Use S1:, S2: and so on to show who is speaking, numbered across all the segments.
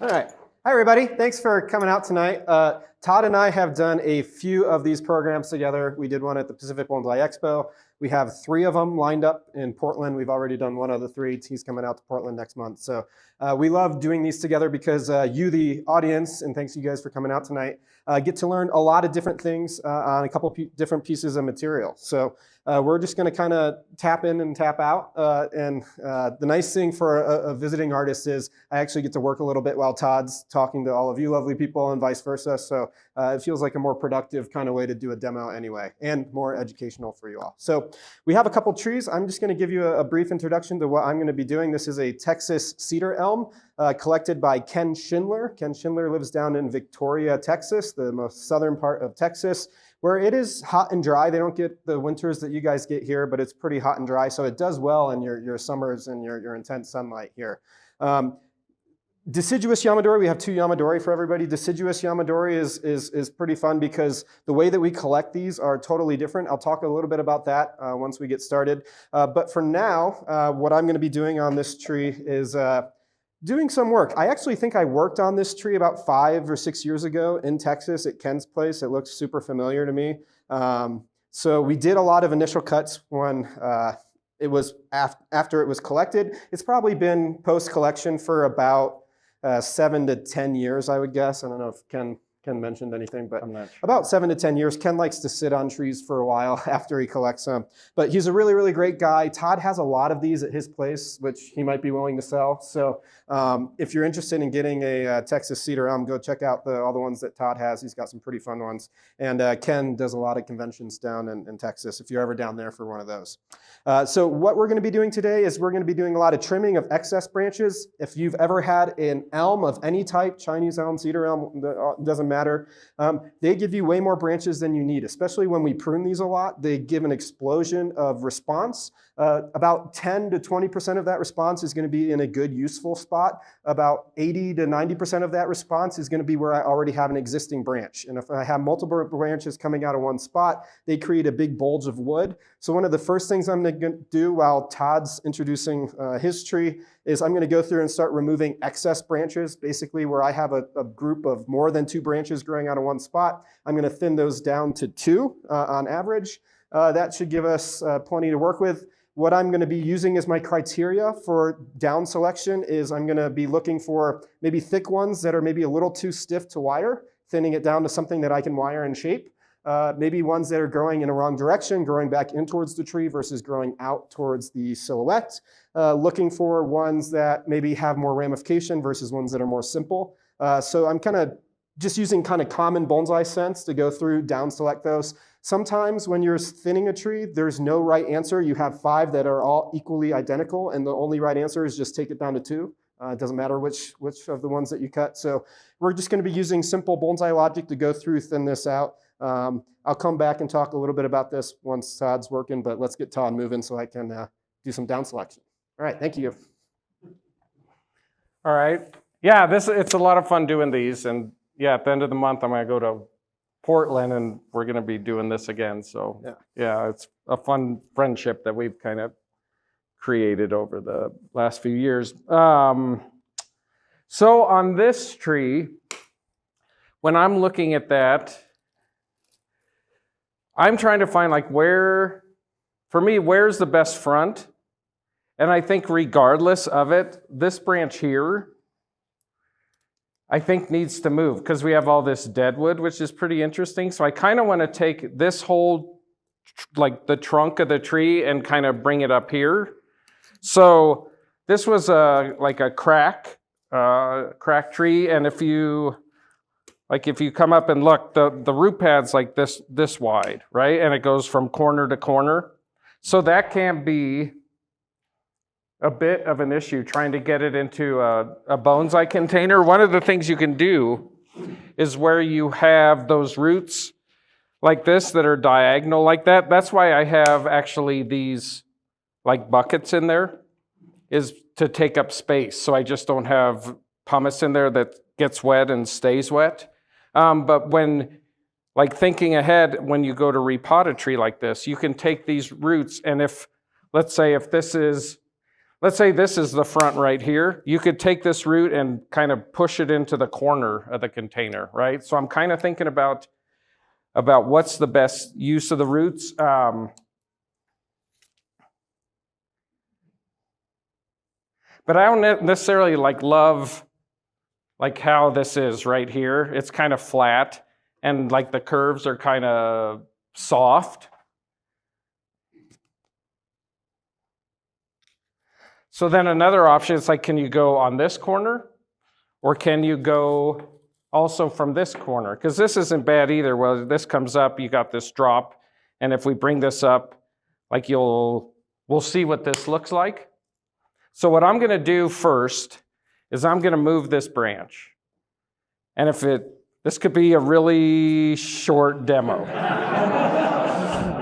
S1: All right. Hi, everybody. Thanks for coming out tonight. Todd and I have done a few of these programs together. We did one at the Pacific Bonsai Expo. We have 3 of them lined up in Portland. We've already done one of the 3. He's coming out to Portland next month. So we love doing these together because you, the audience, and thanks you guys for coming out tonight, get to learn a lot of different things on a couple different pieces of material. So we're just going to kind of tap in and tap out. The nice thing for a visiting artist is I actually get to work a little bit while Todd's talking to all of you lovely people and vice versa. So it feels like a more productive kind of way to do a demo anyway, and more educational for you all. So we have a couple trees. I'm just going to give you a brief introduction to what I'm going to be doing. This is a Texas cedar elm collected by Ken Schindler. Ken Schindler lives down in Victoria, Texas, the most southern part of Texas, where it is hot and dry. They don't get the winters that you guys get here, but it's pretty hot and dry, so it does well in your summers and your intense sunlight here. Deciduous Yamadori, we have 2 Yamadori for everybody. Deciduous Yamadori is pretty fun because the way that we collect these are totally different. I'll talk a little bit about that once we get started. But for now, what I'm going to be doing on this tree is doing some work. I actually think I worked on this tree about 5 or 6 years ago in Texas at Ken's place. It looks super familiar to me. So we did a lot of initial cuts when it was after it was collected. It's probably been post-collection for about 7 to 10 years, I would guess. I don't know if Ken mentioned anything, but
S2: I'm not sure.
S1: About 7 to 10 years. Ken likes to sit on trees for a while after he collects them. But he's a really, really great guy. Todd has a lot of these at his place, which he might be willing to sell. So if you're interested in getting a Texas cedar elm, go check out all the ones that Todd has. He's got some pretty fun ones. And Ken does a lot of conventions down in Texas, if you're ever down there for one of those. So what we're going to be doing today is we're going to be doing a lot of trimming of excess branches. If you've ever had an elm of any type, Chinese elm, cedar elm, doesn't matter, they give you way more branches than you need, especially when we prune these a lot. They give an explosion of response. About 10 to 20% of that response is going to be in a good, useful spot. About 80 to 90% of that response is going to be where I already have an existing branch. And if I have multiple branches coming out of one spot, they create a big bulge of wood. So one of the first things I'm going to do while Todd's introducing his tree is I'm going to go through and start removing excess branches, basically where I have a group of more than 2 branches growing out of one spot. I'm going to thin those down to 2 on average. That should give us plenty to work with. What I'm going to be using as my criteria for down selection is I'm going to be looking for maybe thick ones that are maybe a little too stiff to wire, thinning it down to something that I can wire and shape. Maybe ones that are growing in a wrong direction, growing back in towards the tree versus growing out towards the silhouette. Looking for ones that maybe have more ramification versus ones that are more simple. So I'm kind of just using kind of common bonsai sense to go through, down select those. Sometimes when you're thinning a tree, there's no right answer. You have 5 that are all equally identical, and the only right answer is just take it down to 2. It doesn't matter which of the ones that you cut. So we're just going to be using simple bonsai logic to go through, thin this out. I'll come back and talk a little bit about this once Todd's working, but let's get Todd moving so I can do some down selection. All right, thank you.
S2: All right. Yeah, it's a lot of fun doing these. And yeah, at the end of the month, I'm going to go to Portland, and we're going to be doing this again. So yeah, it's a fun friendship that we've kind of created over the last few years. So on this tree, when I'm looking at that, I'm trying to find where's the best front? And I think regardless of it, this branch here, I think needs to move because we have all this deadwood, which is pretty interesting. So I kind of want to take this whole, the trunk of the tree and kind of bring it up here. So this was a crack tree. And if you come up and look, the root pad's like this wide, right? And it goes from corner to corner. So that can be a bit of an issue trying to get it into a bonsai container. One of the things you can do is where you have those roots like this that are diagonal like that. That's why I have actually these buckets in there, is to take up space. So I just don't have pumice in there that gets wet and stays wet. But when, thinking ahead, when you go to repot a tree like this, you can take these roots, and let's say if this is, let's say this is the front right here. You could take this root and kind of push it into the corner of the container, right? So I'm kind of thinking about what's the best use of the roots. But I don't necessarily love how this is right here. It's kind of flat and the curves are kind of soft. So then another option is can you go on this corner or can you go also from this corner? Because this isn't bad either. Well, this comes up, you got this drop, and if we bring this up, we'll see what this looks like. So what I'm gonna do first is I'm gonna move this branch. And this could be a really short demo,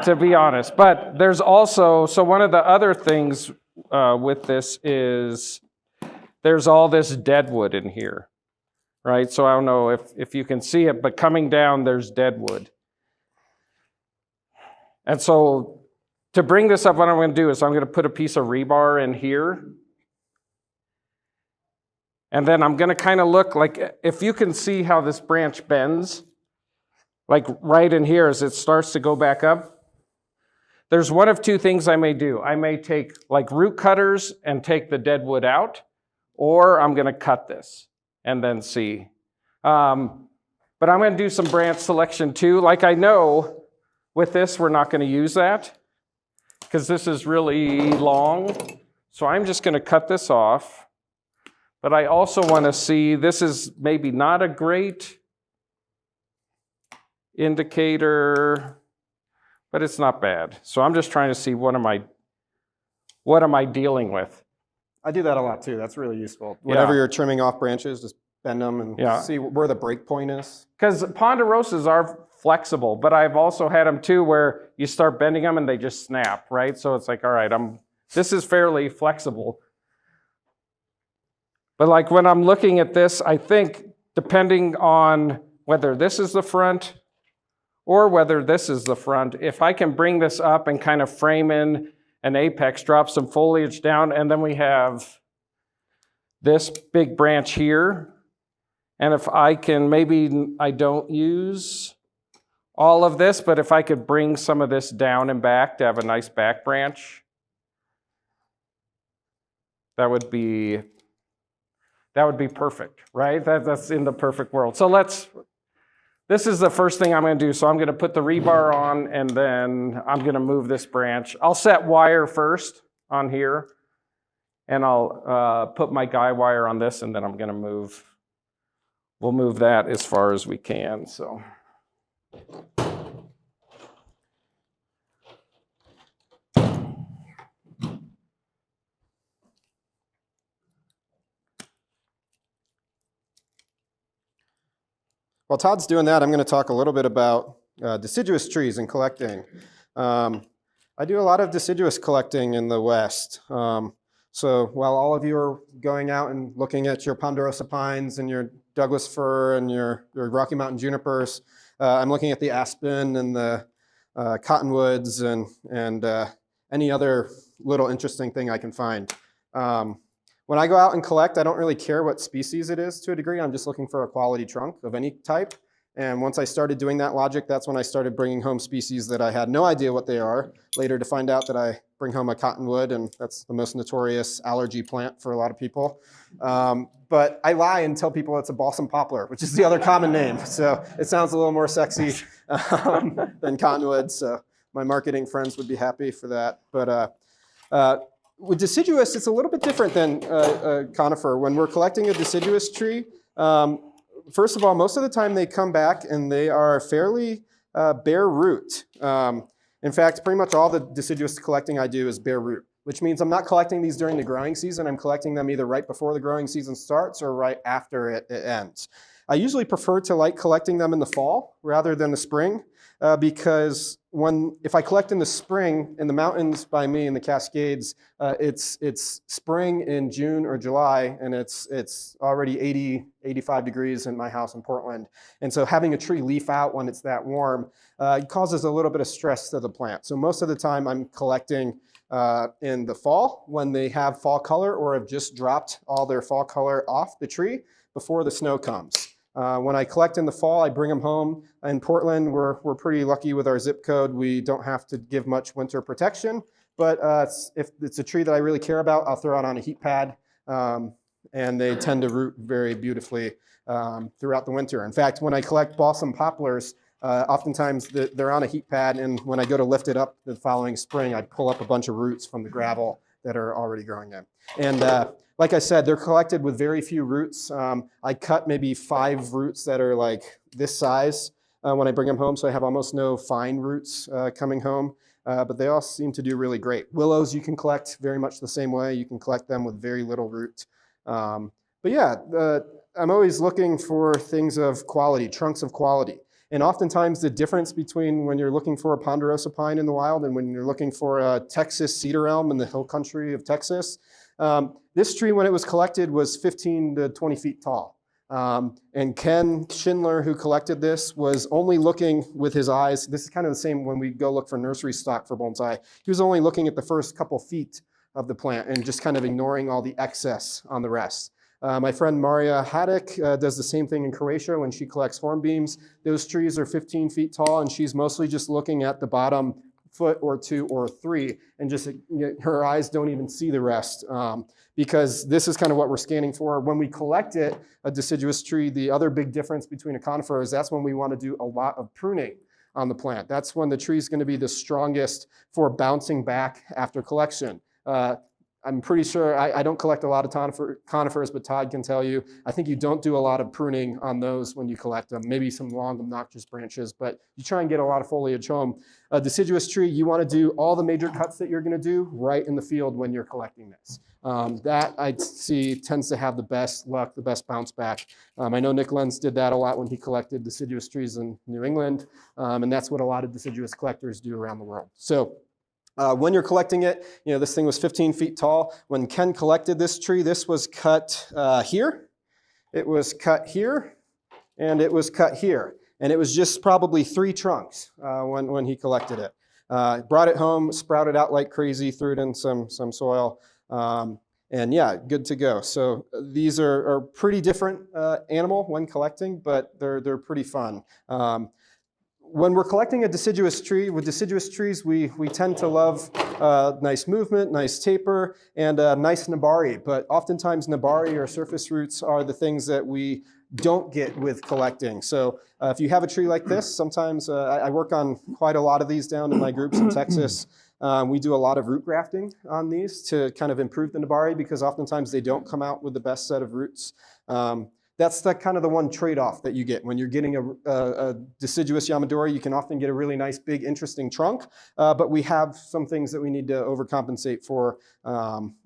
S2: to be honest. But there's also, so one of the other things with this is there's all this deadwood in here, right? So I don't know if you can see it, but coming down, there's deadwood. And so to bring this up, what I'm going to do is I'm going to put a piece of rebar in here. And then I'm going to kind of look if you can see how this branch bends, right in here as it starts to go back up. There's one of two things I may do. I may take root cutters and take the deadwood out, or I'm going to cut this and then see. But I'm going to do some branch selection too. I know with this, we're not going to use that because this is really long. So I'm just going to cut this off. But I also want to see, this is maybe not a great indicator, but it's not bad. So I'm just trying to see what am I dealing with.
S1: I do that a lot too. That's really useful. Whenever you're trimming off branches, just bend them and see where the break point is.
S2: Because ponderosas are flexible, but I've also had them too where you start bending them and they just snap, right? So it's all right, this is fairly flexible. But when I'm looking at this, I think depending on whether this is the front or whether this is the front, if I can bring this up and kind of frame in an apex, drop some foliage down, and then we have this big branch here. And if I can, maybe I don't use all of this, but if I could bring some of this down and back to have a nice back branch, that would be perfect, right? That's in the perfect world. So this is the first thing I'm going to do. So I'm going to put the rebar on, and then I'm going to move this branch. I'll set wire first on here, and I'll put my guy wire on this, and then I'm going to we'll move that as far as we can, so.
S1: While Todd's doing that, I'm going to talk a little bit about deciduous trees and collecting. I do a lot of deciduous collecting in the West. So while all of you are going out and looking at your ponderosa pines and your Douglas fir and your Rocky Mountain junipers, I'm looking at the aspen and the cottonwoods and any other little interesting thing I can find. When I go out and collect, I don't really care what species it is to a degree. I'm just looking for a quality trunk of any type. And once I started doing that logic, that's when I started bringing home species that I had no idea what they are. Later to find out that I bring home a cottonwood, and that's the most notorious allergy plant for a lot of people. But I lie and tell people it's a balsam poplar, which is the other common name. So it sounds a little more sexy than cottonwood. So my marketing friends would be happy for that. But with deciduous, it's a little bit different than conifer. When we're collecting a deciduous tree, first of all, most of the time they come back and they are fairly bare root. In fact, pretty much all the deciduous collecting I do is bare root, which means I'm not collecting these during the growing season. I'm collecting them either right before the growing season starts or right after it ends. I usually prefer to like collecting them in the fall rather than the spring because if I collect in the spring in the mountains by me in the Cascades, it's spring in June or July, and it's already 80, 85 degrees in my house in Portland. And so having a tree leaf out when it's that warm causes a little bit of stress to the plant. So most of the time I'm collecting in the fall when they have fall color or have just dropped all their fall color off the tree before the snow comes. When I collect in the fall, I bring them home. In Portland, we're pretty lucky with our zip code. We don't have to give much winter protection, but if it's a tree that I really care about, I'll throw it on a heat pad, and they tend to root very beautifully throughout the winter. In fact, when I collect balsam poplars, oftentimes they're on a heat pad, and when I go to lift it up the following spring, I pull up a bunch of roots from the gravel that are already growing in. And like I said, they're collected with very few roots. I cut maybe 5 roots that are like this size when I bring them home, so I have almost no fine roots coming home, but they all seem to do really great. Willows you can collect very much the same way. You can collect them with very little root. But yeah, I'm always looking for things of quality, trunks of quality. And oftentimes the difference between when you're looking for a ponderosa pine in the wild and when you're looking for a Texas cedar elm in the hill country of Texas, this tree, when it was collected, was 15 to 20 feet tall. And Ken Schindler, who collected this, was only looking with his eyes. This is kind of the same when we go look for nursery stock for bonsai. He was only looking at the first couple feet of the plant and just kind of ignoring all the excess on the rest. My friend Marija Hadek does the same thing in Croatia when she collects hornbeams. Those trees are 15 feet tall, and she's mostly just looking at the bottom foot or 2 or 3, and just her eyes don't even see the rest, because this is kind of what we're scanning for. When we collect it, a deciduous tree, the other big difference between a conifer is that's when we want to do a lot of pruning on the plant. That's when the tree is going to be the strongest for bouncing back after collection. I'm pretty sure, I don't collect a lot of conifers, but Todd can tell you, I think you don't do a lot of pruning on those when you collect them. Maybe some long, obnoxious branches, but you try and get a lot of foliage home. A deciduous tree, you want to do all the major cuts that you're going to do right in the field when you're collecting this. That I see tends to have the best luck, the best bounce back. I know Nick Lenz did that a lot when he collected deciduous trees in New England, and that's what a lot of deciduous collectors do around the world. So. When you're collecting it, this thing was 15 feet tall. When Ken collected this tree, this was cut here, it was cut here, and it was cut here. And it was just probably 3 trunks when he collected it. Brought it home, sprouted out like crazy, threw it in some soil, and yeah, good to go. So these are pretty different animal when collecting, but they're pretty fun. When we're collecting a deciduous tree, with deciduous trees, we tend to love nice movement, nice taper, and nice nabari. But oftentimes nabari or surface roots are the things that we don't get with collecting. So if you have a tree like this, sometimes I work on quite a lot of these down in my groups in Texas. We do a lot of root grafting on these to kind of improve the nabari because oftentimes they don't come out with the best set of roots. That's kind of the one trade-off that you get. When you're getting a deciduous Yamadori, you can often get a really nice, big, interesting trunk, but we have some things that we need to overcompensate for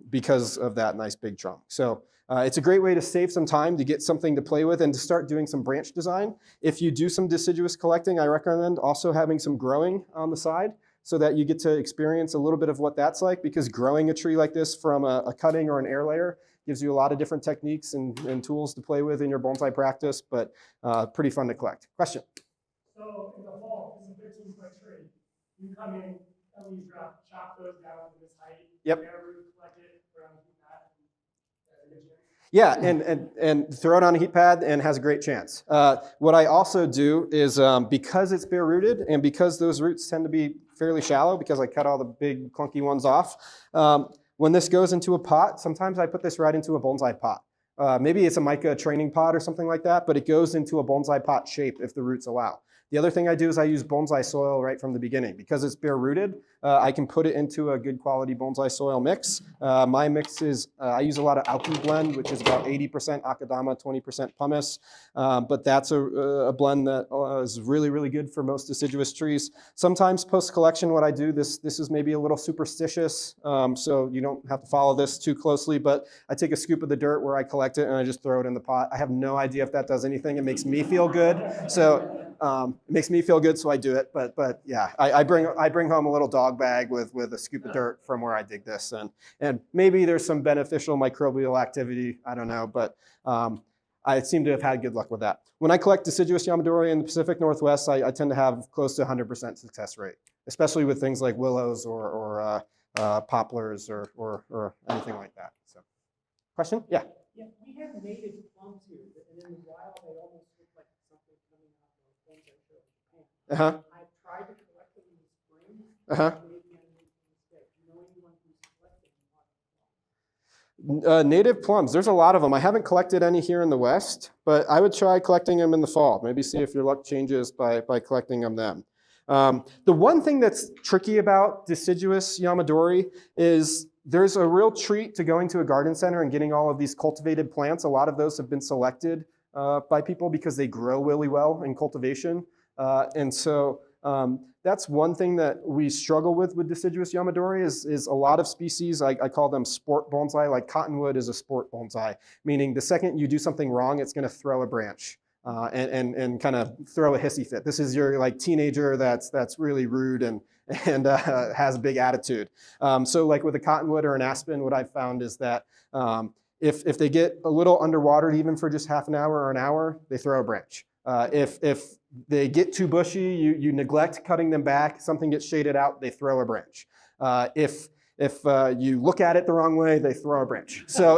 S1: because of that nice, big trunk. So it's a great way to save some time to get something to play with and to start doing some branch design. If you do some deciduous collecting, I recommend also having some growing on the side so that you get to experience a little bit of what that's like, because growing a tree like this from a cutting or an air layer gives you a lot of different techniques and tools to play with in your bonsai practice, but pretty fun to collect. Question?
S3: So in the fall, this is a 15-foot tree. You come in, and you chop those down to this height.
S1: Yep.
S3: Root, collect it, throw it on the heat pad, and that's a good chance.
S1: Yeah, and throw it on a heat pad and has a great chance. What I also do is because it's bare rooted and because those roots tend to be fairly shallow because I cut all the big clunky ones off, when this goes into a pot, sometimes I put this right into a bonsai pot. Maybe it's a mica training pot or something like that, but it goes into a bonsai pot shape if the roots allow. The other thing I do is I use bonsai soil right from the beginning. Because it's bare rooted, I can put it into a good quality bonsai soil mix. My mix is, I use a lot of alky blend, which is about 80% akadama, 20% pumice. But that's a blend that is really, really good for most deciduous trees. Sometimes post-collection, what I do, this is maybe a little superstitious, so you don't have to follow this too closely, but I take a scoop of the dirt where I collect it and I just throw it in the pot. I have no idea if that does anything. It makes me feel good. So it makes me feel good, so I do it. But yeah, I bring home a little dog bag with a scoop of dirt from where I dig this, and maybe there's some beneficial microbial activity. I don't know, but I seem to have had good luck with that. When I collect deciduous Yamadori in the Pacific Northwest, I tend to have close to 100% success rate, especially with things like willows or poplars or anything like that. So, question? Yeah.
S3: Yeah, we have native plums here, and in the wild, they almost look like something coming out of the plums I showed in Japan.
S1: Uh-huh.
S3: I've tried to collect them in the spring.
S1: Uh-huh.
S3: Maybe I made a mistake. You know anyone who's collected
S1: Native plums, there's a lot of them. I haven't collected any here in the West, but I would try collecting them in the fall. Maybe see if your luck changes by collecting them then. The one thing that's tricky about deciduous Yamadori is there's a real treat to going to a garden center and getting all of these cultivated plants. A lot of those have been selected by people because they grow really well in cultivation. And so that's one thing that we struggle with deciduous Yamadori is a lot of species, I call them sport bonsai, like cottonwood is a sport bonsai, meaning the second you do something wrong, it's gonna throw a branch and kind of throw a hissy fit. This is your like teenager that's really rude and has a big attitude. So like with a cottonwood or an aspen, what I've found is that if they get a little underwatered even for just half an hour or an hour, they throw a branch. If they get too bushy, you neglect cutting them back, something gets shaded out, they throw a branch. If you look at it the wrong way, they throw a branch. So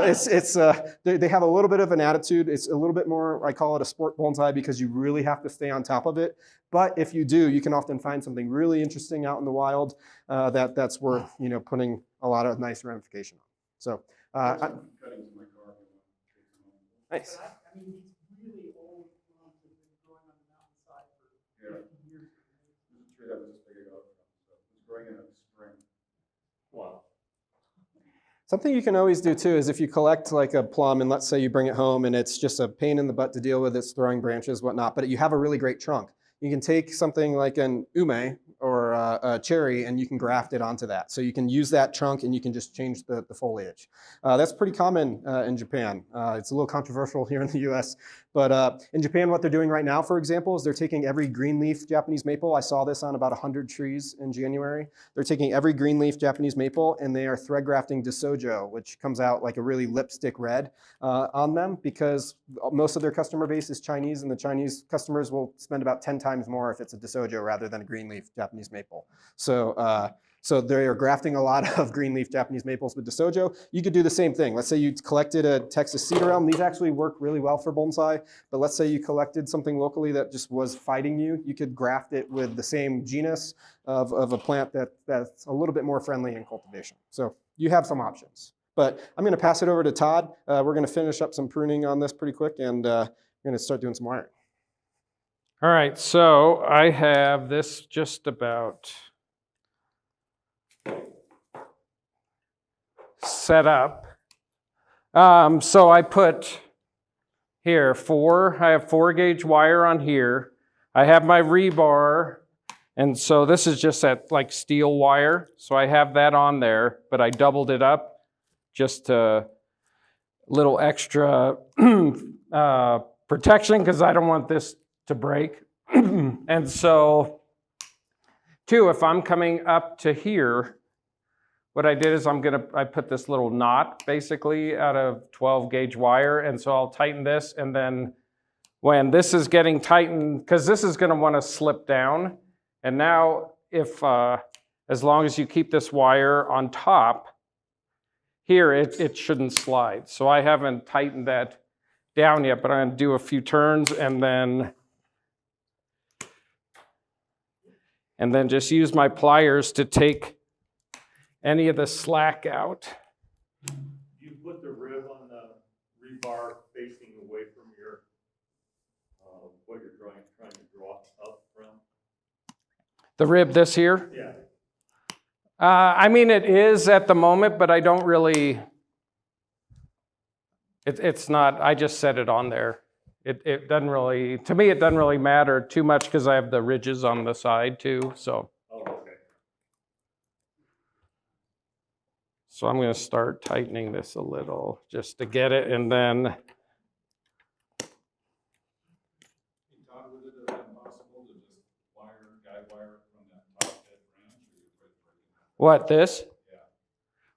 S1: they have a little bit of an attitude. It's a little bit more, I call it a sport bonsai because you really have to stay on top of it. But if you do, you can often find something really interesting out in the wild that's worth putting a lot of nice ramification on. So nice.
S3: I mean, these really old plums have been growing on the mountainside for 50 years.
S4: There's a tree that was just big ago, so it's growing in the spring. Wow.
S1: Something you can always do too is if you collect like a plum and let's say you bring it home and it's just a pain in the butt to deal with, it's throwing branches, whatnot, but you have a really great trunk. You can take something like an ume or a cherry and you can graft it onto that. So you can use that trunk and you can just change the foliage. That's pretty common in Japan. It's a little controversial here in the US, but in Japan what they're doing right now, for example, is they're taking every green leaf Japanese maple. I saw this on about 100 trees in January. They're taking every green leaf Japanese maple and they are thread grafting Deciduous, which comes out like a really lipstick red on them because most of their customer base is Chinese and the Chinese customers will spend about 10 times more if it's a Deciduous rather than a green leaf Japanese maple. So they are grafting a lot of green leaf Japanese maples with Deciduous. You could do the same thing. Let's say you collected a Texas cedar elm. These actually work really well for bonsai, but let's say you collected something locally that just was fighting you. You could graft it with the same genus of a plant that's a little bit more friendly in cultivation. So you have some options. But I'm gonna pass it over to Todd. We're gonna finish up some pruning on this pretty quick and we're gonna start doing some wiring.
S2: All right, so I have this just about set up. So I put here I have 4-gauge wire on here. I have my rebar, and so this is just that like steel wire. So I have that on there, but I doubled it up just a little extra protection because I don't want this to break. And so, too, if I'm coming up to here, what I did is I put this little knot basically out of 12-gauge wire, and so I'll tighten this, and then when this is getting tightened, because this is going to want to slip down, and now if as long as you keep this wire on top, here it shouldn't slide. So I haven't tightened that down yet, but I'm going to do a few turns and then just use my pliers to take any of the slack out.
S4: You put the rib on the rebar facing away from your what you're trying to draw up from.
S2: The rib this here?
S4: Yeah.
S2: I mean, it is at the moment, but I don't really, it's not, I just set it on there. It doesn't really, to me, it doesn't really matter too much because I have the ridges on the side too, so.
S4: Oh, okay.
S2: So I'm going to start tightening this a little just to get it, and then.
S4: Todd, would it have been possible to just guide wire from that top head branch, or you put it?
S2: What, this?
S4: Yeah.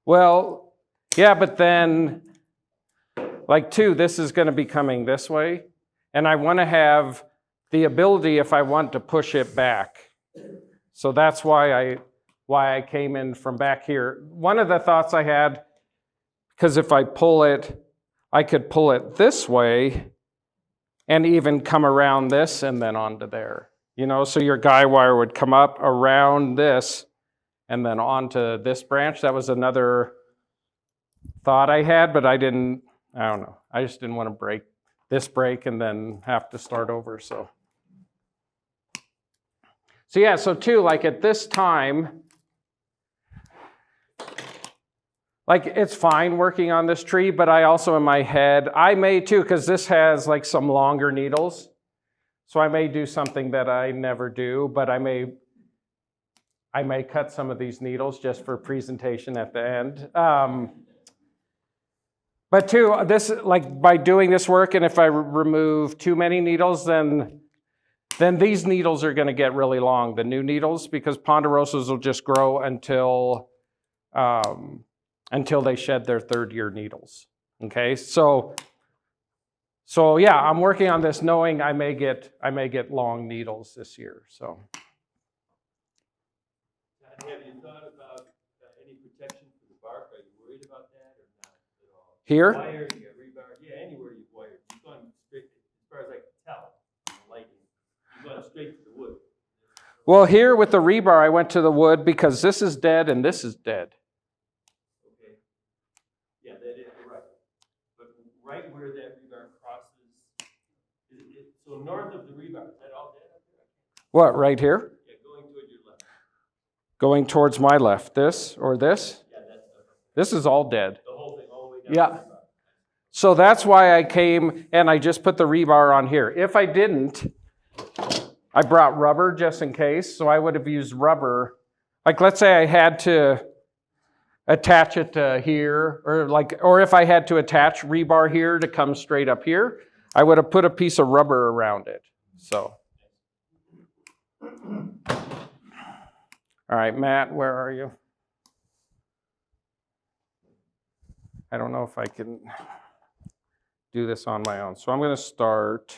S2: Well, yeah, but then, like this is going to be coming this way, and I want to have the ability if I want to push it back. So that's why I why I came in from back here. One of the thoughts I had, because if I pull it, I could pull it this way and even come around this and then onto there. You know, so your guy wire would come up around this and then onto this branch. That was another thought I had, but I don't know. I just didn't want to break this break and then have to start over, so yeah, so too, like at this time, like it's fine working on this tree, but I also in my head, I may too, because this has like some longer needles, so I may do something that I never do, but I may cut some of these needles just for presentation at the end. But too, this, like by doing this work, and if I remove too many needles, then these needles are going to get really long, the new needles, because ponderosas will just grow until they shed their third-year needles. Okay, so yeah, I'm working on this, knowing I may get long needles this year. So.
S5: Have you thought about any protection for the bark? Are you worried about that or not at all?
S2: Here?
S5: Wires, you got rebar, yeah, anywhere you've wired. You've gone straight, as far as I can tell, lighting. You've gone straight to the wood.
S2: Well, here with the rebar, I went to the wood because this is dead and this is dead.
S5: Okay. Yeah, that is right. But right where that rebar crosses, so north of the rebar, is that all dead up there?
S2: What, right here?
S5: Yeah, going toward your left.
S2: Going towards my left, this or this?
S5: Yeah, that's
S2: This is all dead.
S5: the whole thing, all the way down
S2: Yeah.
S5: to the rebar.
S2: So that's why I came and I just put the rebar on here. If I didn't, I brought rubber just in case, so I would have used rubber. Like let's say I had to attach it to here, or if I had to attach rebar here to come straight up here, I would have put a piece of rubber around it. So. All right, Matt, where are you? I don't know if I can do this on my own. So I'm going to start.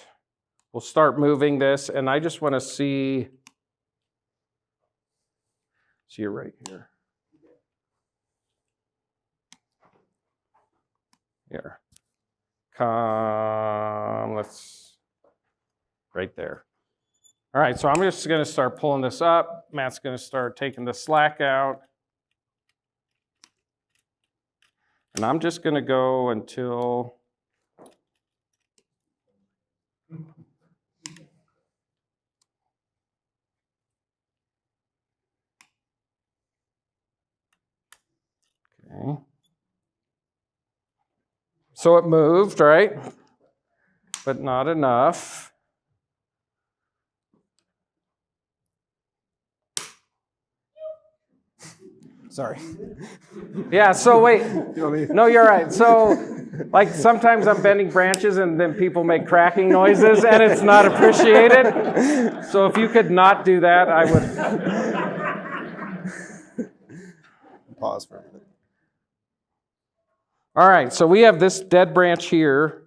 S2: We'll start moving this, and I just want to see. So you're right here. Here. Let's. Right there. All right, so I'm just going to start pulling this up. Matt's going to start taking the slack out. And I'm just going to go until okay. So it moved, right? But not enough.
S1: Sorry.
S2: Yeah, so wait.
S1: You want me-
S2: No, you're right. So, like, sometimes I'm bending branches and then people make cracking noises and it's not appreciated. So if you could not do that, I would.
S1: Pause for a minute.
S2: All right, so we have this dead branch here.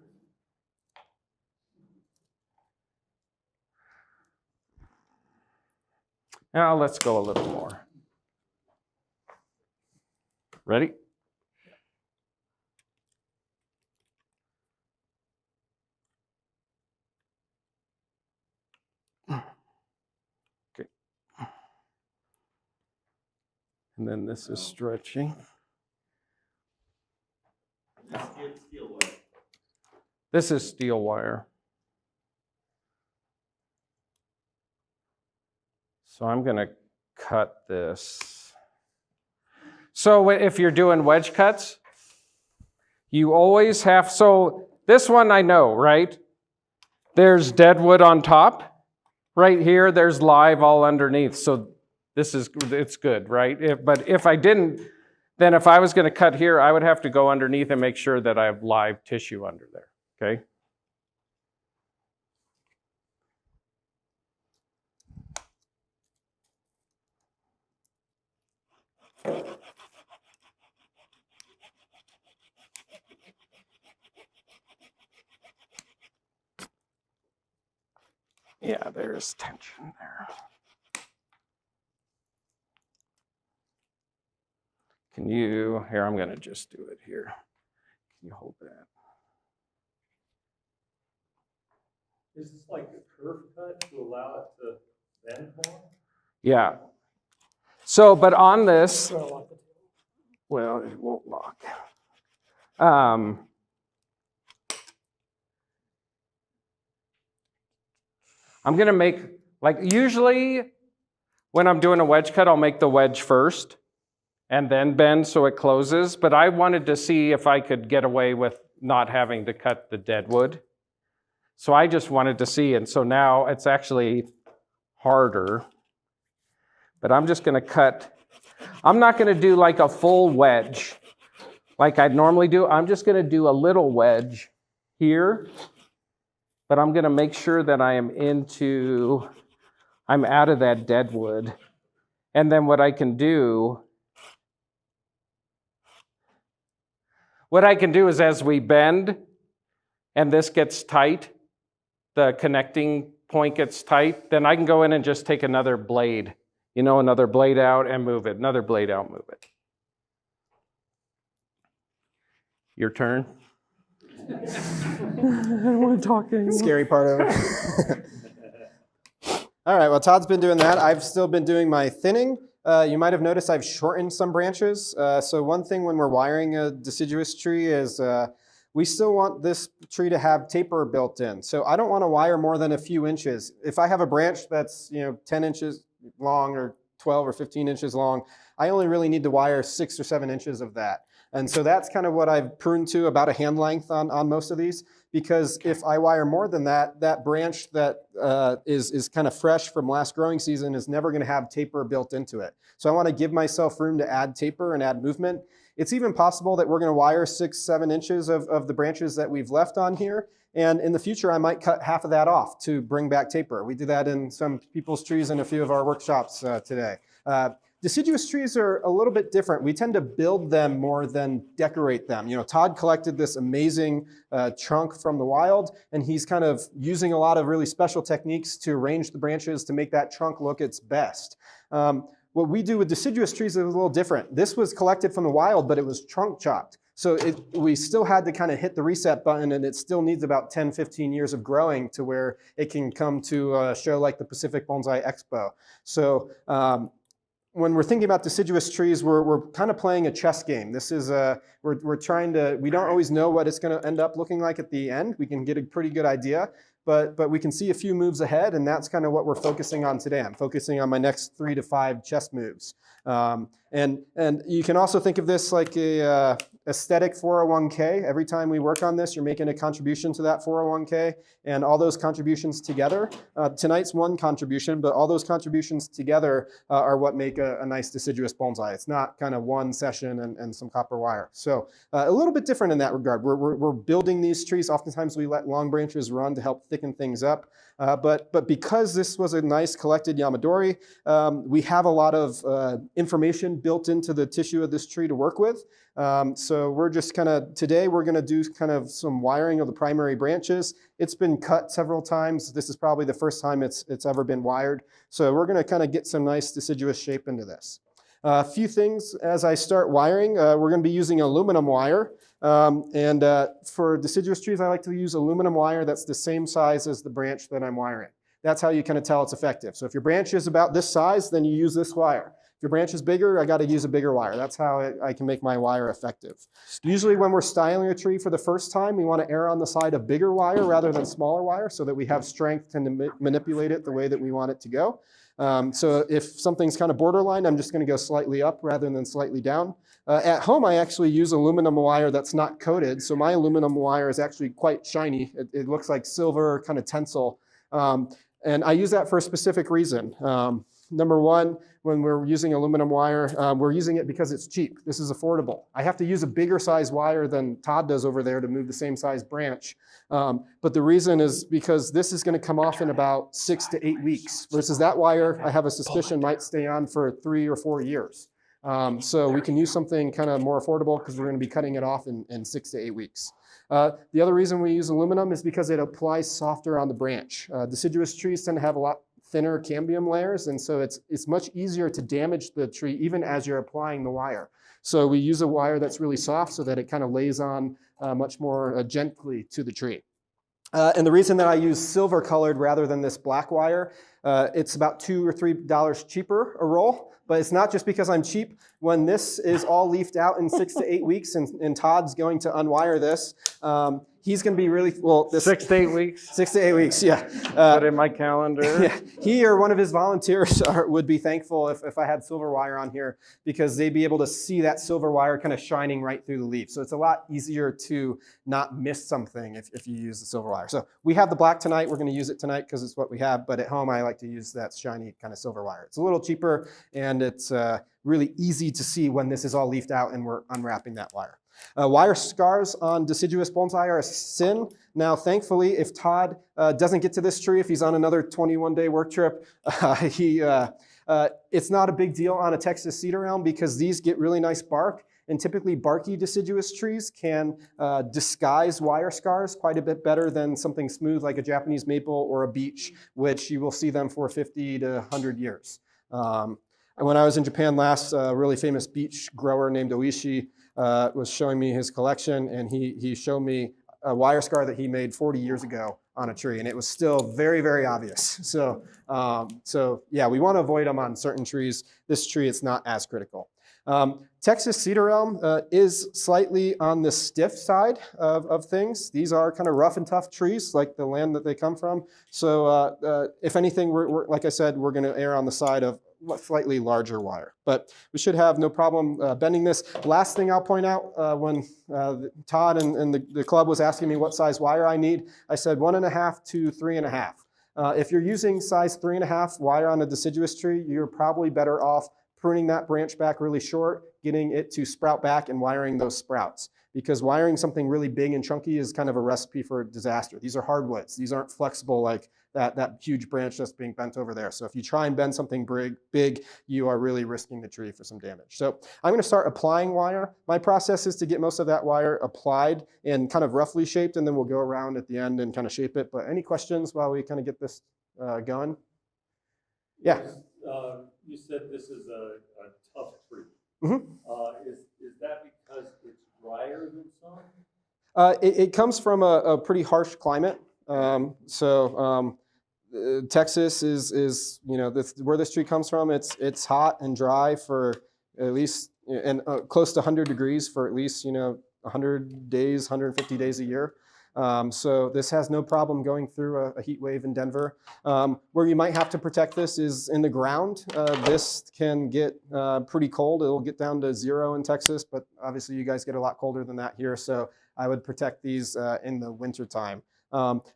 S2: Now let's go a little more. Ready? Okay. And then this is stretching.
S5: Steel wire.
S2: This is steel wire. So I'm going to cut this. So if you're doing wedge cuts, you always have, so this one I know, right? There's dead wood on top. Right here, there's live all underneath. So it's good, right? But if I didn't, then if I was going to cut here, I would have to go underneath and make sure that I have live tissue under there, okay? Yeah, there's tension there. Can you, here, I'm gonna just do it here. Can you hold that?
S4: Is this like a curve cut to allow it to bend more?
S2: Yeah. So, but on this,
S3: So,
S2: well, it won't lock. I'm gonna make, like usually when I'm doing a wedge cut, I'll make the wedge first and then bend so it closes. But I wanted to see if I could get away with not having to cut the dead wood. So I just wanted to see, and so now it's actually harder. But I'm just gonna cut, I'm not gonna do like a full wedge like I'd normally do. I'm just gonna do a little wedge here, but I'm gonna make sure that I'm out of that dead wood. And then what I can do is as we bend and this gets tight, the connecting point gets tight, then I can go in and just take another blade, another blade out and move it, another blade out, move it. Your turn. I don't want to talk anymore.
S1: Scary part of it. All right, well, Todd's been doing that. I've still been doing my thinning. You might have noticed I've shortened some branches. So one thing when we're wiring a deciduous tree is we still want this tree to have taper built in. So I don't want to wire more than a few inches. If I have a branch that's 10 inches long or 12 or 15 inches long, I only really need to wire 6 or 7 inches of that. And so that's kind of what I've pruned to, about a hand length on most of these, because if I wire more than that, that branch that is kind of fresh from last growing season is never going to have taper built into it. So I want to give myself room to add taper and add movement. It's even possible that we're going to wire 6, 7 inches of the branches that we've left on here. And in the future, I might cut half of that off to bring back taper. We do that in some people's trees in a few of our workshops today. Deciduous trees are a little bit different. We tend to build them more than decorate them. Todd collected this amazing trunk from the wild, and he's kind of using a lot of really special techniques to arrange the branches to make that trunk look its best. What we do with deciduous trees is a little different. This was collected from the wild, but it was trunk chopped. So we still had to kind of hit the reset button, and it still needs about 10, 15 years of growing to where it can come to a show like the Pacific Bonsai Expo. So when we're thinking about deciduous trees, we're kind of playing a chess game. This is we're trying to, we don't always know what it's going to end up looking like at the end. We can get a pretty good idea, but we can see a few moves ahead, and that's kind of what we're focusing on today. I'm focusing on my next 3 to 5 chess moves. And you can also think of this like a aesthetic 401k. Every time we work on this, you're making a contribution to that 401k, and all those contributions together. Tonight's one contribution, but all those contributions together are what make a nice deciduous bonsai. It's not kind of one session and some copper wire. So a little bit different in that regard. We're building these trees. Oftentimes we let long branches run to help thicken things up. But because this was a nice collected Yamadori, we have a lot of information built into the tissue of this tree to work with. So we're just today we're going to do kind of some wiring of the primary branches. It's been cut several times. This is probably the first time it's ever been wired. So we're going to kind of get some nice deciduous shape into this. A few things as I start wiring. We're going to be using aluminum wire. For deciduous trees, I like to use aluminum wire that's the same size as the branch that I'm wiring. That's how you kind of tell it's effective. So if your branch is about this size, then you use this wire. If your branch is bigger, I got to use a bigger wire. That's how I can make my wire effective. Usually when we're styling a tree for the first time, we want to err on the side of bigger wire rather than smaller wire so that we have strength to manipulate it the way that we want it to go. So if something's kind of borderline, I'm just going to go slightly up rather than slightly down. At home, I actually use aluminum wire that's not coated. So my aluminum wire is actually quite shiny. It looks like silver kind of tensile. And I use that for a specific reason. Number one, when we're using aluminum wire, we're using it because it's cheap. This is affordable. I have to use a bigger size wire than Todd does over there to move the same size branch. But the reason is because this is going to come off in about 6 to 8 weeks, versus that wire, I have a suspicion, might stay on for 3 or 4 years. So we can use something kind of more affordable because we're going to be cutting it off in 6 to 8 weeks. The other reason we use aluminum is because it applies softer on the branch. Deciduous trees tend to have a lot thinner cambium layers, and so it's much easier to damage the tree even as you're applying the wire. So we use a wire that's really soft so that it kind of lays on much more gently to the tree. And the reason that I use silver colored rather than this black wire, it's about $2 or $3 cheaper a roll. But it's not just because I'm cheap. When this is all leafed out in 6 to 8 weeks, and Todd's going to unwire this, he's going to be really, well, this
S2: 6 to 8 weeks.
S1: 6 to 8 weeks, yeah.
S2: Put in my calendar.
S1: Yeah. He or one of his volunteers would be thankful if I had silver wire on here, because they'd be able to see that silver wire kind of shining right through the leaf. So it's a lot easier to not miss something if you use the silver wire. So we have the black tonight. We're going to use it tonight because it's what we have. But at home, I like to use that shiny kind of silver wire. It's a little cheaper, and it's really easy to see when this is all leafed out and we're unwrapping that wire. Wire scars on deciduous bonsai are a sin. Now, thankfully, if Todd doesn't get to this tree, if he's on another 21-day work trip, it's not a big deal on a Texas cedar elm because these get really nice bark. And typically, barky deciduous trees can disguise wire scars quite a bit better than something smooth like a Japanese maple or a beech, which you will see them for 50 to 100 years. When I was in Japan last, a really famous beech grower named Oishi was showing me his collection, and he showed me a wire scar that he made 40 years ago on a tree, and it was still very, very obvious. So yeah, we want to avoid them on certain trees. This tree, it's not as critical. Texas cedar elm is slightly on the stiff side of things. These are kind of rough and tough trees, like the land that they come from. So if anything, we're like I said, we're going to err on the side of slightly larger wire, but we should have no problem bending this. Last thing I'll point out, when Todd and the club was asking me what size wire I need, I said 1.5 to 3.5. If you're using size 3.5 wire on a deciduous tree, you're probably better off pruning that branch back really short, getting it to sprout back and wiring those sprouts. Because wiring something really big and chunky is kind of a recipe for disaster. These are hardwoods. These aren't flexible like that huge branch that's being bent over there. So if you try and bend something big, you are really risking the tree for some damage. So I'm going to start applying wire. My process is to get most of that wire applied and kind of roughly shaped, and then we'll go around at the end and kind of shape it. But any questions while we kind of get this going? Yeah.
S4: You said this is a tough tree.
S1: Mm-hmm.
S4: Is that because it's drier than some?
S1: It comes from a pretty harsh climate. Texas is where this tree comes from. It's hot and dry for at least and close to 100 degrees for at least 100 days, 150 days a year. So this has no problem going through a heat wave in Denver. Where you might have to protect this is in the ground. This can get pretty cold. It'll get down to 0 in Texas, but obviously you guys get a lot colder than that here. So I would protect these in the wintertime.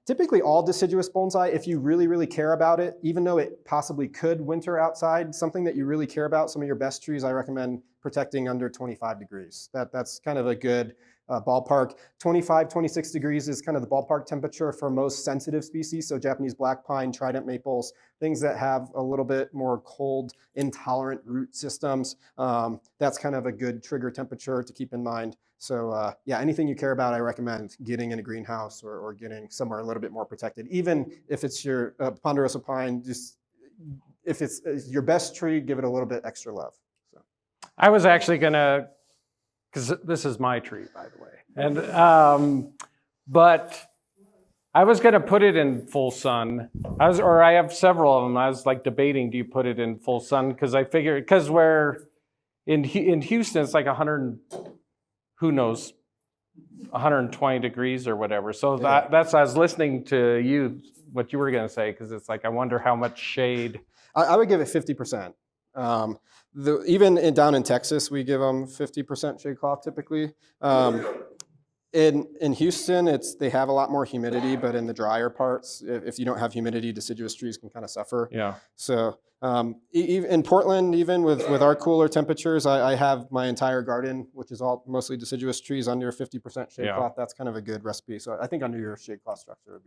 S1: Typically all deciduous bonsai, if you really, really care about it, even though it possibly could winter outside, something that you really care about, some of your best trees, I recommend protecting under 25 degrees. That's kind of a good ballpark. 25, 26 degrees is kind of the ballpark temperature for most sensitive species. So Japanese black pine, trident maples, things that have a little bit more cold intolerant root systems. That's kind of a good trigger temperature to keep in mind. So yeah, anything you care about, I recommend getting in a greenhouse or getting somewhere a little bit more protected. Even if it's your ponderosa pine, just if it's your best tree, give it a little bit extra love. So.
S2: I was actually gonna, because this is my tree, by the way, and but I was gonna put it in full sun. I have several of them. I was like debating, do you put it in full sun? Because I figured, because we're in Houston, it's like 100, who knows, 120 degrees or whatever. So that's, I was listening to you, what you were gonna say, because it's like, I wonder how much shade.
S1: I would give it 50%. Even down in Texas, we give them 50% shade cloth typically. In Houston, they have a lot more humidity, but in the drier parts, if you don't have humidity, deciduous trees can kind of suffer.
S2: Yeah.
S1: So in Portland, even with our cooler temperatures, I have my entire garden, which is all mostly deciduous trees, under 50% shade cloth. That's kind of a good recipe. So I think under your shade cloth structure would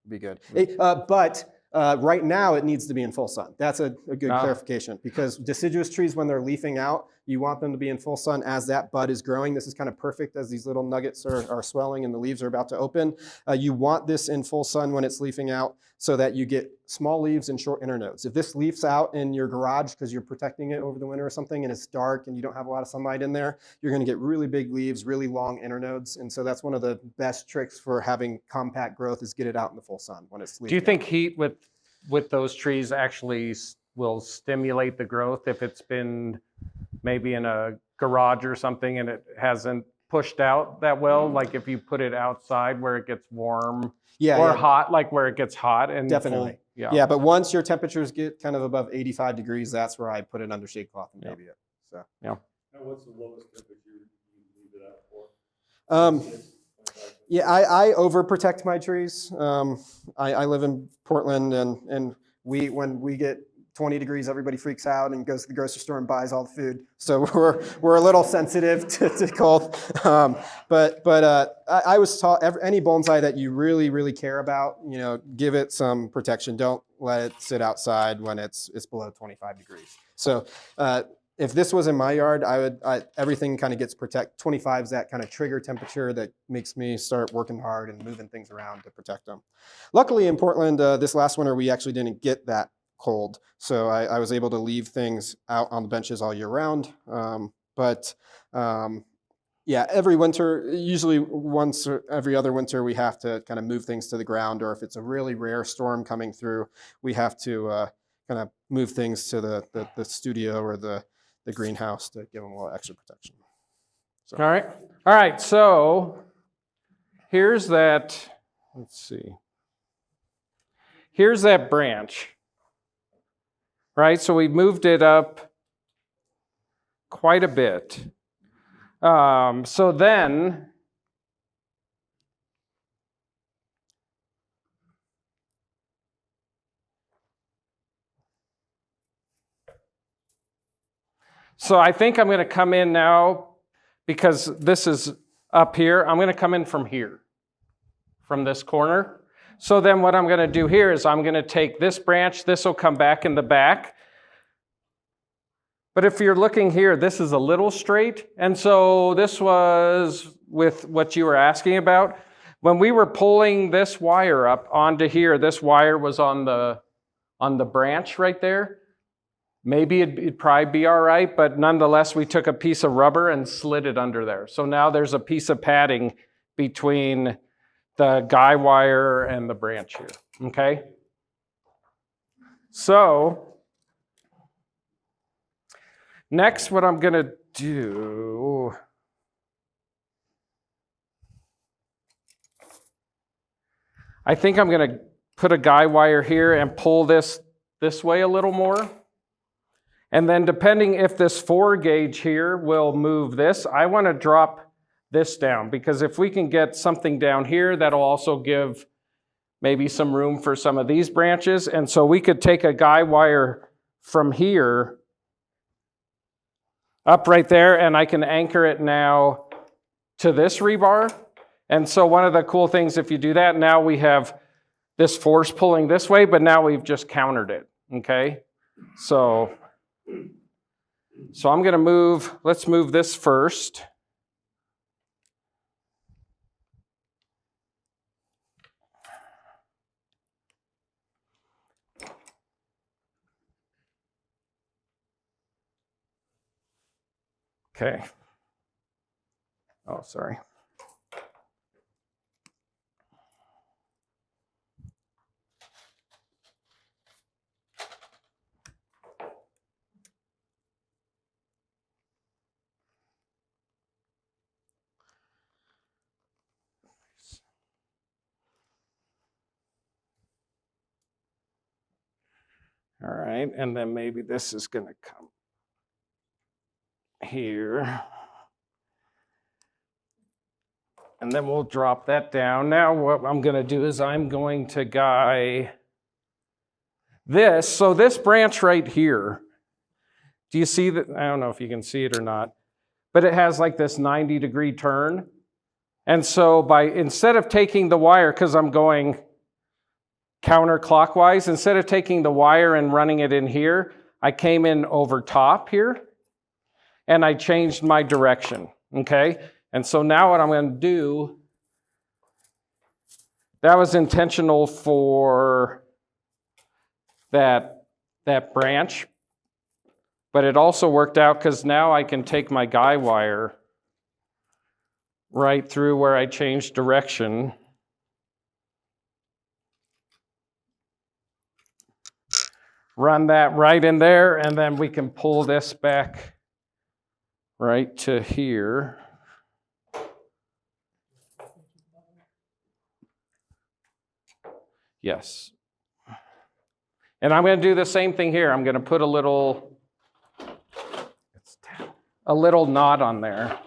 S1: be good. But right now, it needs to be in full sun. That's a good clarification, because deciduous trees, when they're leafing out, You want them to be in full sun as that bud is growing. This is kind of perfect as these little nuggets are swelling and the leaves are about to open. You want this in full sun when it's leafing out so that you get small leaves and short internodes. If this leafs out in your garage because you're protecting it over the winter or something and it's dark and you don't have a lot of sunlight in there, you're going to get really big leaves, really long internodes. And so that's one of the best tricks for having compact growth is get it out in the full sun when it's leafing.
S2: Do you think heat with those trees actually will stimulate the growth if it's been maybe in a garage or something and it hasn't pushed out that well? Like if you put it outside where it gets warm or hot, like where it gets hot and
S1: definitely. Yeah, but once your temperatures get kind of above 85 degrees, that's where I put it under shade cloth and baby it. So
S4: And what's the lowest temperature you leave it out for?
S1: Yeah, I overprotect my trees. I live in Portland, and when we get 20 degrees, everybody freaks out and goes to the grocery store and buys all the food. So we're a little sensitive to cold. I was taught any bonsai that you really, really care about, give it some protection. Don't let it sit outside when it's below 25 degrees. So if this was in my yard, everything kind of gets protect. 25 is that kind of trigger temperature that makes me start working hard and moving things around to protect them. Luckily in Portland, this last winter, we actually didn't get that cold. So I was able to leave things out on the benches all year round. Every winter, usually once or every other winter, we have to kind of move things to the ground, or if it's a really rare storm coming through, we have to kind of move things to the studio or the greenhouse to give them a little extra protection. So.
S2: All right. So here's that. Let's see. Here's that branch. Right. So we moved it up quite a bit. So then. So I think I'm going to come in now, because this is up here, I'm going to come in from here, from this corner. So then what I'm going to do here is I'm going to take this branch, this will come back in the back. But if you're looking here, this is a little straight. And so this was with what you were asking about. When we were pulling this wire up onto here, this wire was on the branch right there. Maybe it'd probably be all right, but nonetheless, we took a piece of rubber and slid it under there. So now there's a piece of padding between the guy wire and the branch here, okay? So, next what I'm gonna do, I think I'm gonna put a guy wire here and pull this way a little more. And then depending if this 4 gauge here will move this, I want to drop this down, because if we can get something down here, that'll also give maybe some room for some of these branches. And so we could take a guy wire from here up right there, and I can anchor it now to this rebar. And so one of the cool things, if you do that, now we have this force pulling this way, but now we've just countered it, okay? So I'm going to let's move this first. Okay. Oh, sorry. All right, and then maybe this is going to come here. And then we'll drop that down. Now what I'm going to do is I'm going to guy this. So this branch right here, do you see that? I don't know if you can see it or not, but it has like this 90-degree turn. And so instead of taking the wire, because I'm going counterclockwise, instead of taking the wire and running it in here, I came in over top here. and I changed my direction, okay? And so now what I'm going to do, that was intentional for that branch, but it also worked out because now I can take my guy wire right through where I changed direction. Run that right in there, and then we can pull this back right to here. Yes. And I'm going to do the same thing here. I'm going to put a little knot on there.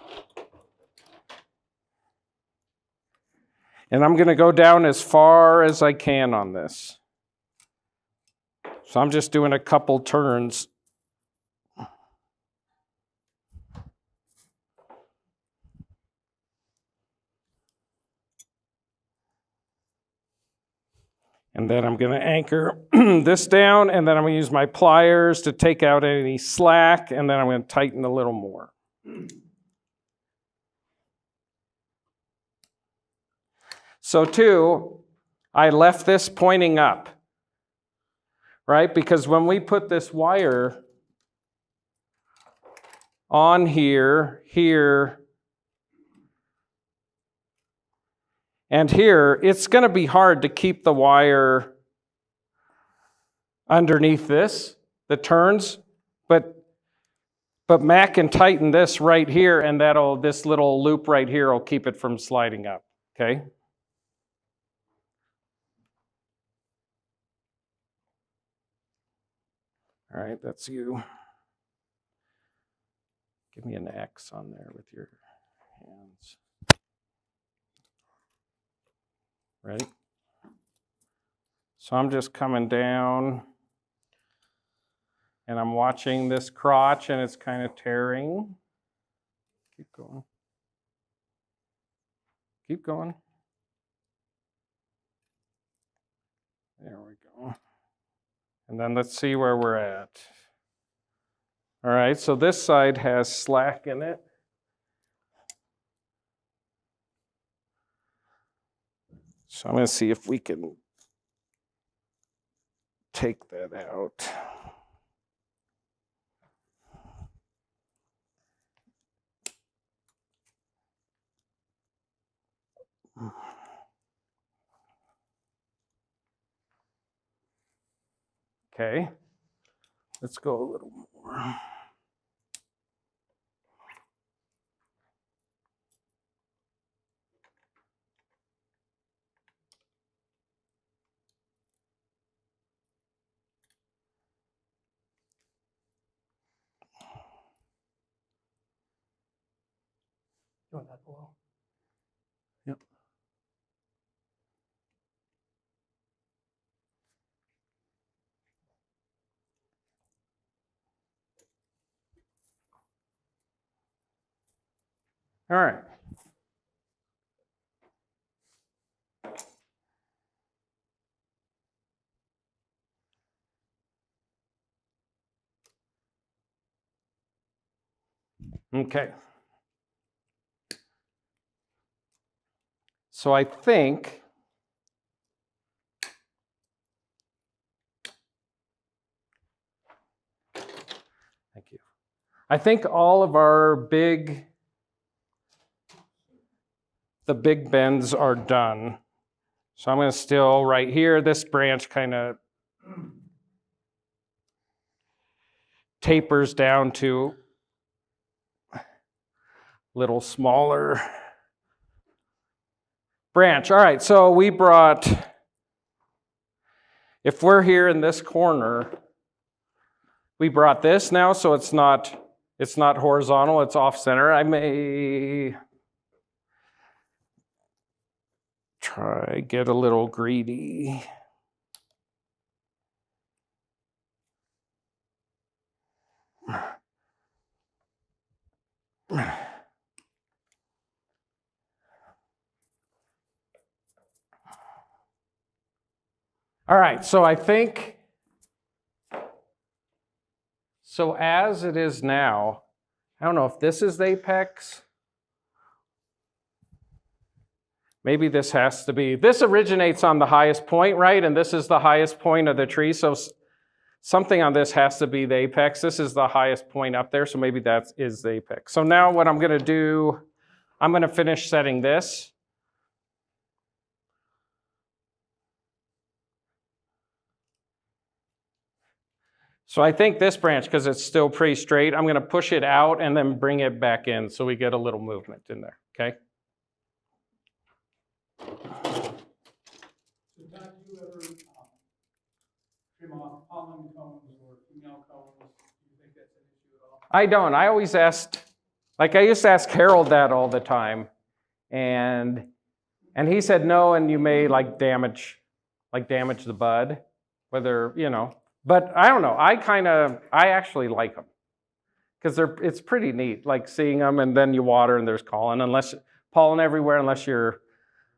S2: And I'm going to go down as far as I can on this. So I'm just doing a couple turns. And then I'm going to anchor this down, and then I'm going to use my pliers to take out any slack, and then I'm going to tighten a little more. So too, I left this pointing up, right? Because when we put this wire on here, and here, it's going to be hard to keep the wire underneath this, the turns, but Mac can tighten this right here, and this little loop right here will keep it from sliding up, okay? All right, that's you. Give me an X on there with your hands. Ready? So I'm just coming down, and I'm watching this crotch, and it's kind of tearing. Keep going. Keep going. There we go. And then let's see where we're at. All right, so this side has slack in it. So I'm going to see if we can take that out. Okay, let's go a little more.
S3: You want that below?
S1: Yep.
S2: All right. Okay. So I think thank you. I think all of our big bends are done. So I'm going to still right here, this branch kind of tapers down to a little smaller branch. All right, so we brought, if we're here in this corner, we brought this now, so it's not horizontal, it's off center. I may try get a little greedy. All right, so I think, so as it is now, I don't know if this is the apex. Maybe this has to be, this originates on the highest point, right? And this is the highest point of the tree. So something on this has to be the apex. This is the highest point up there. So maybe that is the apex. So now what I'm going to do, I'm going to finish setting this. So I think this branch, because it's still pretty straight, I'm going to push it out and then bring it back in so we get a little movement in there, okay?
S3: So Todd, do you ever trim off pollen cones or female cones? Do you think that's an issue at all?
S2: I don't. I always asked, like I used to ask Harold that all the time. And he said no, and you may damage the bud, whether, you know. But I don't know. I actually like them because it's pretty neat, like seeing them, and then you water and there's pollen everywhere, unless you're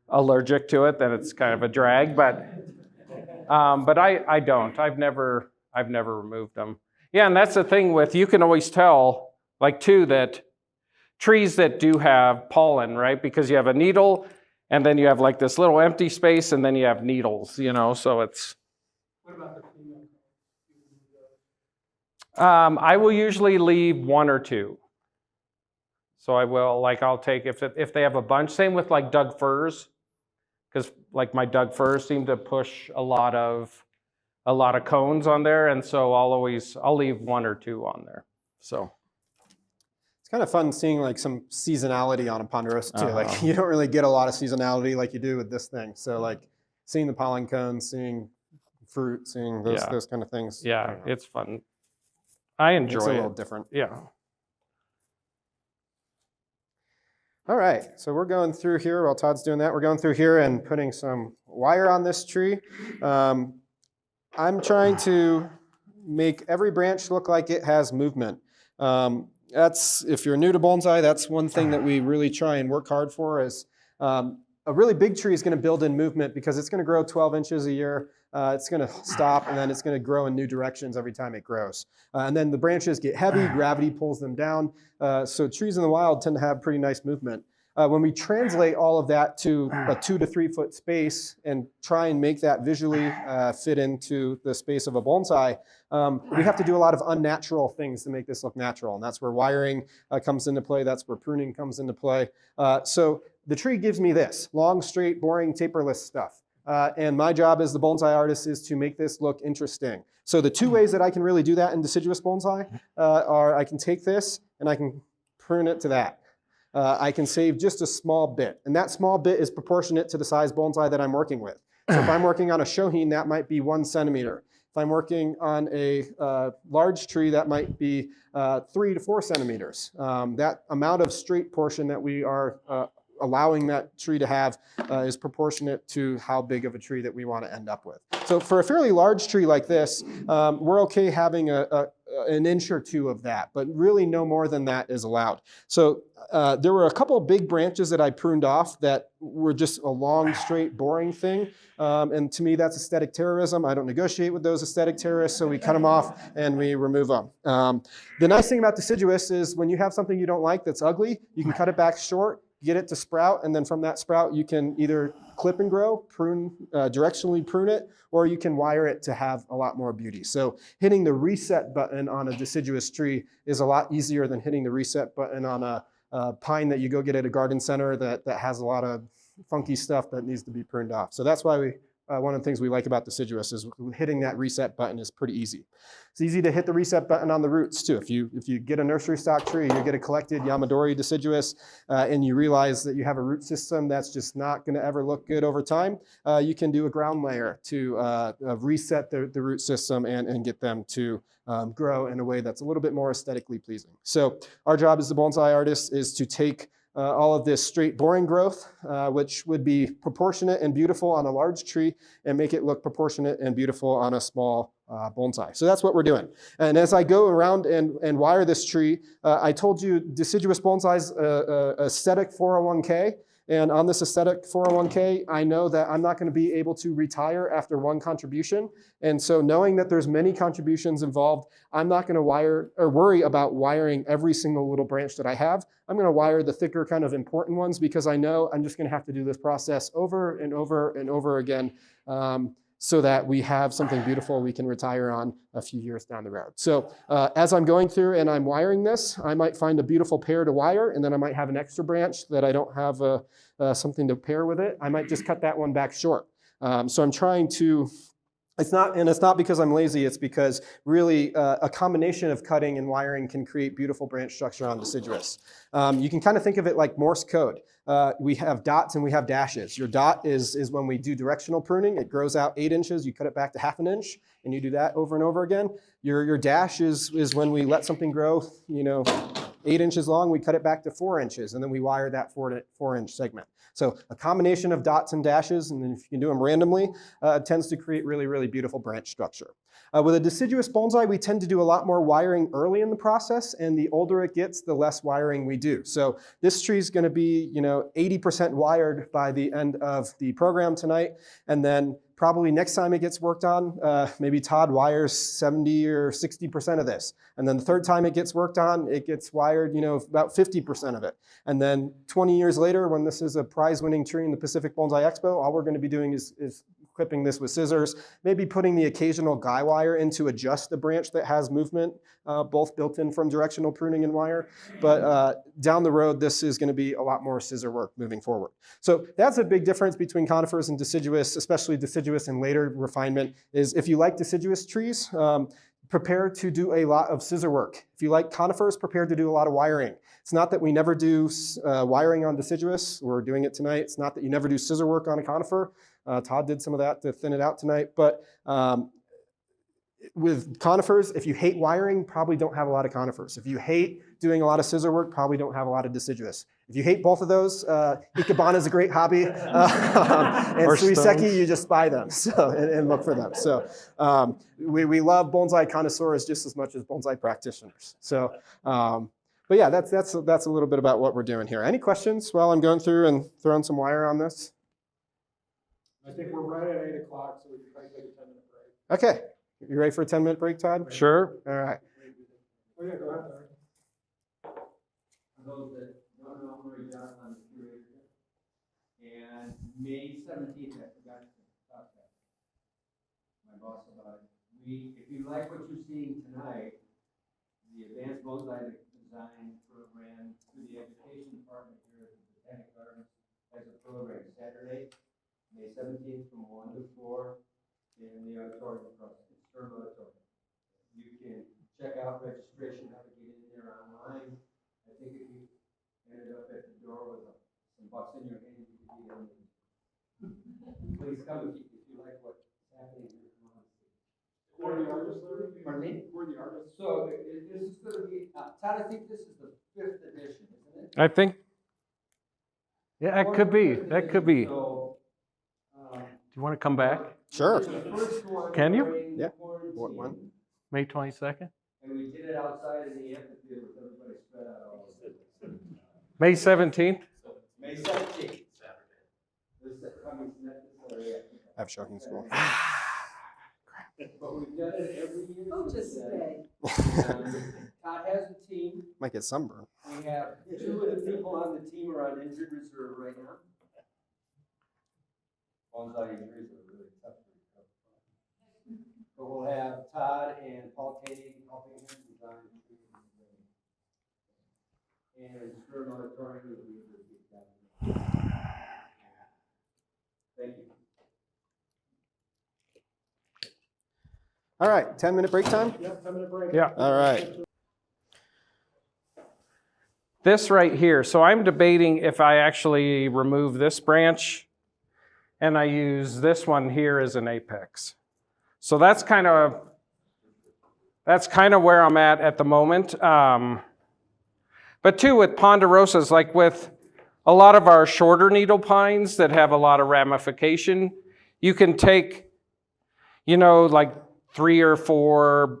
S2: allergic to it, then it's kind of a drag. But I don't. I've never removed them. Yeah, and that's the thing with, you can always tell, too, that trees that do have pollen, right? Because you have a needle, and then you have this little empty space, and then you have needles, you know. So it's.
S3: What about the female cones? Do you remove those?
S2: I will usually leave one or two. So I will, I'll take, if they have a bunch, same with Doug firs, because my Doug firs seem to push a lot of cones on there, and so I'll leave one or two on there. So
S1: It's kind of fun seeing some seasonality on a ponderosa too. You don't really get a lot of seasonality like you do with this thing. So seeing the pollen cones, seeing fruit, seeing those kind of things.
S2: Yeah, it's fun. I enjoy
S1: it's a
S2: it.
S1: little different.
S2: Yeah.
S1: All right, so we're going through here while Todd's doing that. We're going through here and putting some wire on this tree. I'm trying to make every branch look like it has movement. If you're new to bonsai, that's one thing that we really try and work hard for is a really big tree is going to build in movement because it's going to grow 12 inches a year. It's going to stop, and then it's going to grow in new directions every time it grows. And then the branches get heavy, gravity pulls them down. So trees in the wild tend to have pretty nice movement. When we translate all of that to a 2 to 3 foot space and try and make that visually fit into the space of a bonsai, we have to do a lot of unnatural things to make this look natural. And that's where wiring comes into play. That's where pruning comes into play. So the tree gives me this long, straight, boring, taperless stuff. And my job as the bonsai artist is to make this look interesting. So the two ways that I can really do that in deciduous bonsai are I can take this and I can prune it to that. I can save just a small bit, and that small bit is proportionate to the size bonsai that I'm working with. So if I'm working on a shohin, that might be 1 centimeter. If I'm working on a large tree, that might be 3 to 4 centimeters. That amount of straight portion that we are allowing that tree to have is proportionate to how big of a tree that we want to end up with. So for a fairly large tree like this, we're okay having an inch or two of that, but really no more than that is allowed. So there were a couple of big branches that I pruned off that were just a long, straight, boring thing. And to me, that's aesthetic terrorism. I don't negotiate with those aesthetic terrorists, so we cut them off and we remove them. The nice thing about deciduous is when you have something you don't like that's ugly, you can cut it back short, get it to sprout, and then from that sprout, you can either clip and grow, directionally prune it, or you can wire it to have a lot more beauty. So hitting the reset button on a deciduous tree is a lot easier than hitting the reset button on a pine that you go get at a garden center that has a lot of funky stuff that needs to be pruned off. So that's why one of the things we like about deciduous is hitting that reset button is pretty easy. It's easy to hit the reset button on the roots too. If you get a nursery stock tree, you get a collected Yamadori deciduous, and you realize that you have a root system that's just not going to ever look good over time, you can do a ground layer to reset the root system and get them to grow in a way that's a little bit more aesthetically pleasing. So our job as the bonsai artist is to take all of this straight, boring growth, which would be proportionate and beautiful on a large tree, and make it look proportionate and beautiful on a small bonsai. So that's what we're doing. And as I go around and wire this tree, I told you deciduous bonsai is aesthetic 401k. And on this aesthetic 401k, I know that I'm not going to be able to retire after one contribution. And so knowing that there's many contributions involved, I'm not going to worry about wiring every single little branch that I have. I'm going to wire the thicker kind of important ones because I know I'm just going to have to do this process over and over and over again so that we have something beautiful we can retire on a few years down the road. So as I'm going through and I'm wiring this, I might find a beautiful pair to wire, and then I might have an extra branch that I don't have something to pair with it. I might just cut that one back short. So I'm trying to, it's not because I'm lazy, it's because really a combination of cutting and wiring can create beautiful branch structure on deciduous. You can kind of think of it like Morse code. We have dots and we have dashes. Your dot is when we do directional pruning. It grows out 8 inches, you cut it back to 1/2 inch, and you do that over and over again. Your dash is when we let something grow, 8 inches long, we cut it back to 4 inches, and then we wire that 4-inch segment. So a combination of dots and dashes, and then if you can do them randomly, tends to create really, really beautiful branch structure. With a deciduous bonsai, we tend to do a lot more wiring early in the process, and the older it gets, the less wiring we do. So this tree is going to be 80% wired by the end of the program tonight, and then probably next time it gets worked on, maybe Todd wires 70 or 60% of this. And then the third time it gets worked on, it gets wired, about 50% of it. And then 20 years later, when this is a prize-winning tree in the Pacific Bonsai Expo, all we're going to be doing is clipping this with scissors, maybe putting the occasional guy wire in to adjust the branch that has movement, both built in from directional pruning and wire. But down the road, this is going to be a lot more scissor work moving forward. So that's a big difference between conifers and deciduous, especially deciduous and later refinement, is if you like deciduous trees, prepare to do a lot of scissor work. If you like conifers, prepare to do a lot of wiring. It's not that we never do wiring on deciduous. We're doing it tonight. It's not that you never do scissor work on a conifer. Todd did some of that to thin it out tonight. But with conifers, if you hate wiring, probably don't have a lot of conifers. If you hate doing a lot of scissor work, probably don't have a lot of deciduous. If you hate both of those, Ikebana is a great hobby. And Suiseki, you just buy them and look for them. So we love bonsai connoisseurs just as much as bonsai practitioners. So, but yeah, that's a little bit about what we're doing here. Any questions while I'm going through and throwing some wire on this?
S3: I think we're right at 8 o'clock, so we can probably take a 10-minute break.
S1: Okay. You ready for a 10-minute break, Todd?
S2: Sure.
S1: All right.
S3: Oh, yeah, go ahead, Larry.
S6: For those that don't know, I'm Ray Johnson, I'm the curator. And May 17th, I forgot to talk to my boss about it. If you like what you're seeing tonight, the Advanced Bonsai Design Program through the Education Department here at the Botanic Gardens has a program Saturday, May 17th from 1 to 4 in the auditorium across the external auditorium. You can check out registration, how to get in there online. I think if you ended up at the door with some bucks in your hand, you could be in. Please come if you like what's happening here.
S3: Who are the artists, Larry?
S6: Pardon me?
S3: Who are the artists?
S6: So this is going to be, Todd, I think this is the 5th edition, isn't it?
S2: I think, yeah, that could be. That could be.
S6: So,
S2: Do you want to come back?
S1: Sure.
S6: the first one
S2: Can you?
S6: during
S1: Yeah.
S6: quarantine,
S1: What one?
S2: May 22nd?
S6: and we did it outside in the amphitheater with everybody spread out all over.
S2: May 17th?
S6: May 17th. This is coming necessary.
S1: I have shocking school.
S6: But we've done it every year.
S7: Oh, just
S6: since
S7: stay.
S6: then. Todd has a team.
S1: Might get sunburned.
S6: We have 2 of the people on the team are on injured reserve right now. Bonsai injuries are really tough to recover. But we'll have Todd and Paul Koenig helping him design the tree. And Stern Auditorium will be able to get that. Thank you.
S1: All right, 10-minute break time?
S3: Yeah, 10-minute break.
S2: Yeah.
S1: All right.
S2: This right here. So I'm debating if I actually remove this branch and I use this one here as an apex. So that's kind of where I'm at the moment. But too, with ponderosas, like with a lot of our shorter needle pines that have a lot of ramification, you can take, like 3 or 4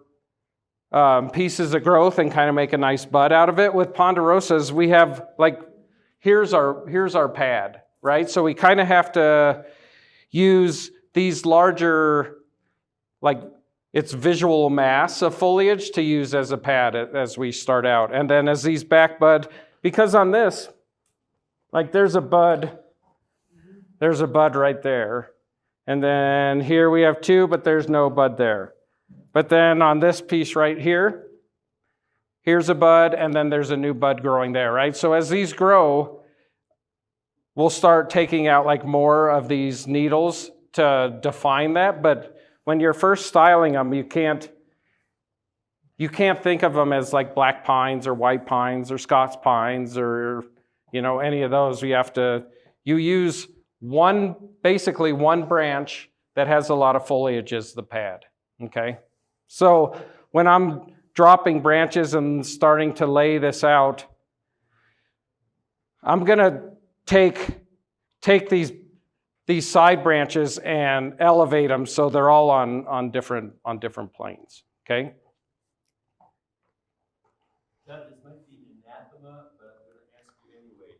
S2: pieces of growth and kind of make a nice bud out of it. With ponderosas, we have here's our pad, right? So we kind of have to use these larger, like it's visual mass of foliage to use as a pad as we start out. And then as these back bud, because on this, like there's a bud right there. And then here we have two, but there's no bud there. But then on this piece right here, here's a bud, and then there's a new bud growing there, right? So as these grow, we'll start taking out like more of these needles to define that. But when you're first styling them, you can't think of them as like black pines or white pines or Scots pines or, any of those. You use basically one branch that has a lot of foliage as the pad, okay? So when I'm dropping branches and starting to lay this out, I'm gonna take these side branches and elevate them so they're all on different planes, okay?
S5: Todd, this might be anathema, but I'm gonna ask you anyway.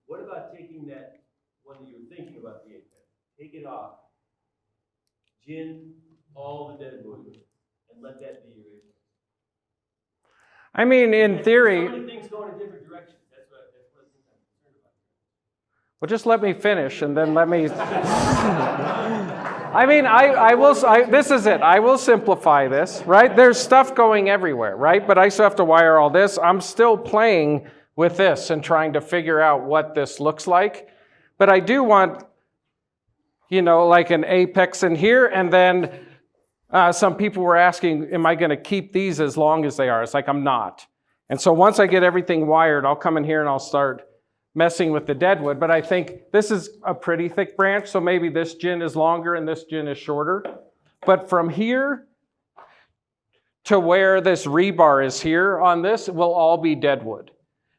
S5: What about taking that one that you're thinking about the apex, take it off, gin all the dead wood, and let that be your apex?
S2: I mean, in theory,
S5: So many things go in a different direction. That's what I think I'm concerned about.
S2: well, just let me finish and then let me. I mean, I will. This is it. I will simplify this, right? There's stuff going everywhere, right? But I still have to wire all this. I'm still playing with this and trying to figure out what this looks like. But I do want, like an apex in here, and then some people were asking, am I going to keep these as long as they are? It's like, I'm not. And so once I get everything wired, I'll come in here and I'll start messing with the deadwood. But I think this is a pretty thick branch, so maybe this gin is longer and this gin is shorter. But from here to where this rebar is here on this will all be deadwood.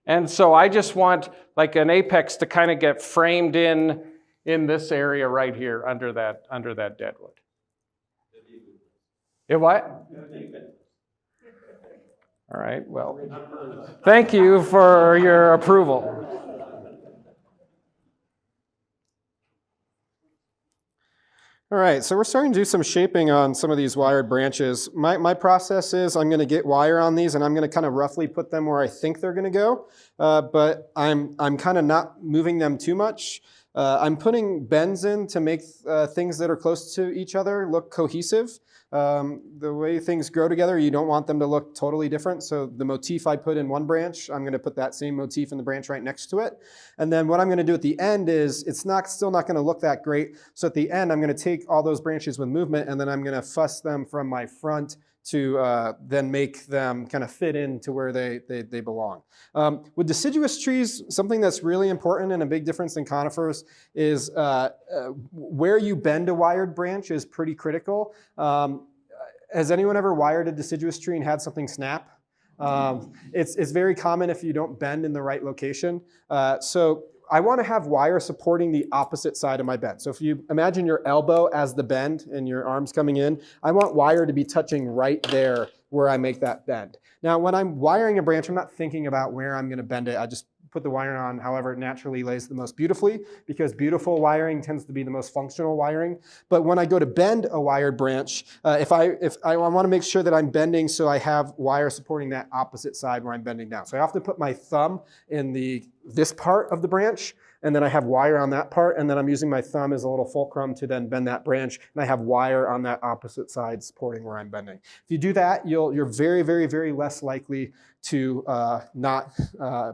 S2: And so I just want like an apex to kind of get framed in this area right here under that deadwood. It what? All right, well, thank you for your approval.
S1: All right, so we're starting to do some shaping on some of these wired branches. My process is I'm going to get wire on these and I'm going to kind of roughly put them where I think they're going to go, but I'm kind of not moving them too much. I'm putting bends in to make things that are close to each other look cohesive. The way things grow together, you don't want them to look totally different. So the motif I put in one branch, I'm going to put that same motif in the branch right next to it. And then what I'm going to do at the end is, it's still not going to look that great. So at the end, I'm going to take all those branches with movement and then I'm going to fuss them from my front to then make them kind of fit into where they belong. With deciduous trees, something that's really important and a big difference in conifers is where you bend a wired branch is pretty critical. Has anyone ever wired a deciduous tree and had something snap? It's very common if you don't bend in the right location. So I want to have wire supporting the opposite side of my bend. So if you imagine your elbow as the bend and your arms coming in, I want wire to be touching right there where I make that bend. Now, when I'm wiring a branch, I'm not thinking about where I'm going to bend it. I just put the wire on however it naturally lays the most beautifully, because beautiful wiring tends to be the most functional wiring. But when I go to bend a wired branch, if I want to make sure that I'm bending so I have wire supporting that opposite side where I'm bending down. So I have to put my thumb in this part of the branch, and then I have wire on that part, and then I'm using my thumb as a little fulcrum to then bend that branch, and I have wire on that opposite side supporting where I'm bending. If you do that, you're very, very, very less likely to not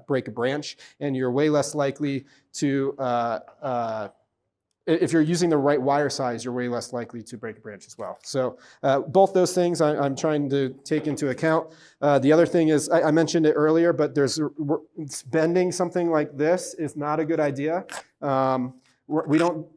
S1: break a branch, and you're way less likely to, if you're using the right wire size, you're way less likely to break a branch as well. So both those things I'm trying to take into account. The other thing is, I mentioned it earlier, but bending something like this is not a good idea. We don't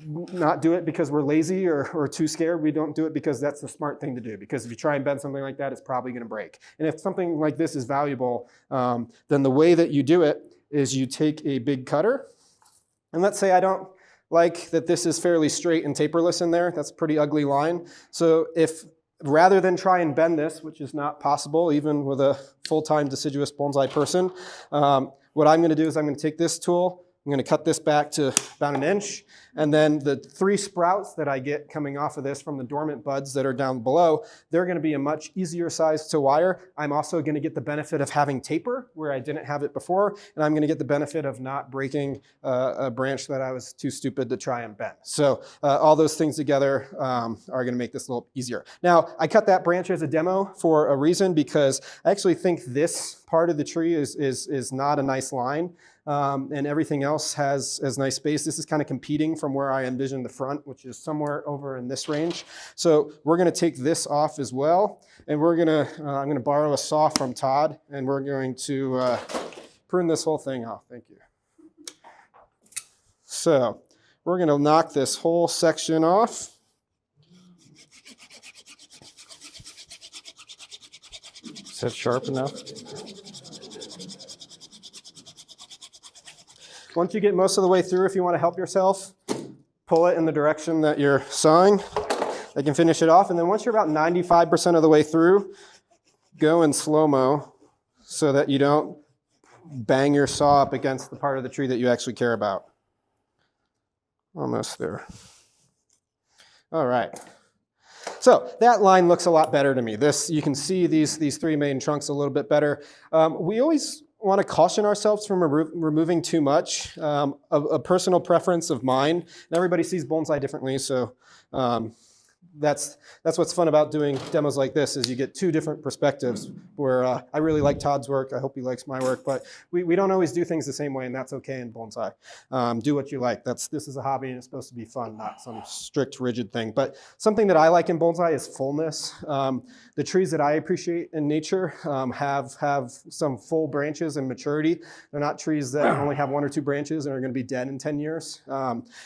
S1: not do it because we're lazy or too scared. We don't do it because that's the smart thing to do. Because if you try and bend something like that, it's probably going to break. And if something like this is valuable, then the way that you do it is you take a big cutter. And let's say I don't like that this is fairly straight and taperless in there. That's a pretty ugly line. So rather than try and bend this, which is not possible even with a full-time deciduous bonsai person, what I'm gonna do is I'm gonna take this tool, I'm gonna cut this back to about 1 inch, and then the 3 sprouts that I get coming off of this from the dormant buds that are down below, they're gonna be a much easier size to wire. I'm also gonna get the benefit of having taper where I didn't have it before, and I'm gonna get the benefit of not breaking a branch that I was too stupid to try and bend. So all those things together are gonna make this a little easier. Now, I cut that branch as a demo for a reason, because I actually think this part of the tree is not a nice line. And everything else has nice space. This is kind of competing from where I envision the front, which is somewhere over in this range. So we're gonna take this off as well. And we're gonna, I'm gonna borrow a saw from Todd, and we're going to prune this whole thing off. Thank you. So we're gonna knock this whole section off.
S2: Is that sharp enough?
S1: Once you get most of the way through, if you want to help yourself, pull it in the direction that you're sawing. That can finish it off. And then once you're about 95% of the way through, go in slow-mo so that you don't bang your saw up against the part of the tree that you actually care about. Almost there. All right. So that line looks a lot better to me. This, you can see these 3 main trunks a little bit better. We always want to caution ourselves from removing too much. A personal preference of mine, and everybody sees bonsai differently, so that's what's fun about doing demos like this, is you get 2 different perspectives where I really like Todd's work. I hope he likes my work, but we don't always do things the same way, and that's okay in bonsai. Do what you like. This is a hobby, and it's supposed to be fun, not some strict, rigid thing. But something that I like in bonsai is fullness. The trees that I appreciate in nature have some full branches and maturity. They're not trees that only have 1 or 2 branches and are going to be dead in 10 years.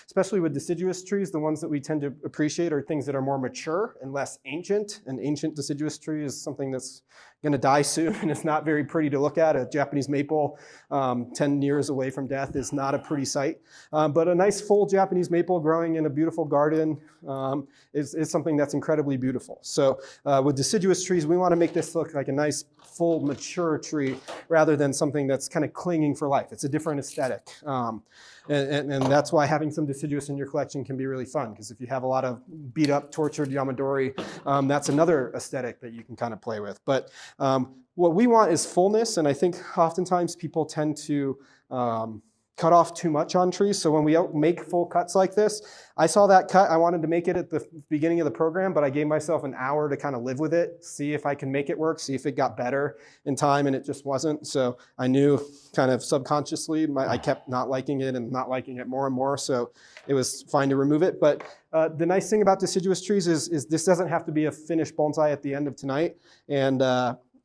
S1: Especially with deciduous trees, the ones that we tend to appreciate are things that are more mature and less ancient. An ancient deciduous tree is something that's going to die soon, and it's not very pretty to look at. A Japanese maple 10 years away from death is not a pretty sight. But a nice full Japanese maple growing in a beautiful garden is something that's incredibly beautiful. So with deciduous trees, we want to make this look like a nice, full, mature tree rather than something that's kind of clinging for life. It's a different aesthetic. And that's why having some deciduous in your collection can be really fun, because if you have a lot of beat up, tortured Yamadori, that's another aesthetic that you can kind of play with. But what we want is fullness, and I think oftentimes people tend to cut off too much on trees. So when we make full cuts like this, I saw that cut, I wanted to make it at the beginning of the program, but I gave myself an hour to kind of live with it, see if I can make it work, see if it got better in time, and it just wasn't. So I knew kind of subconsciously, I kept not liking it and not liking it more and more, so it was fine to remove it. But the nice thing about deciduous trees is this doesn't have to be a finished bonsai at the end of tonight, and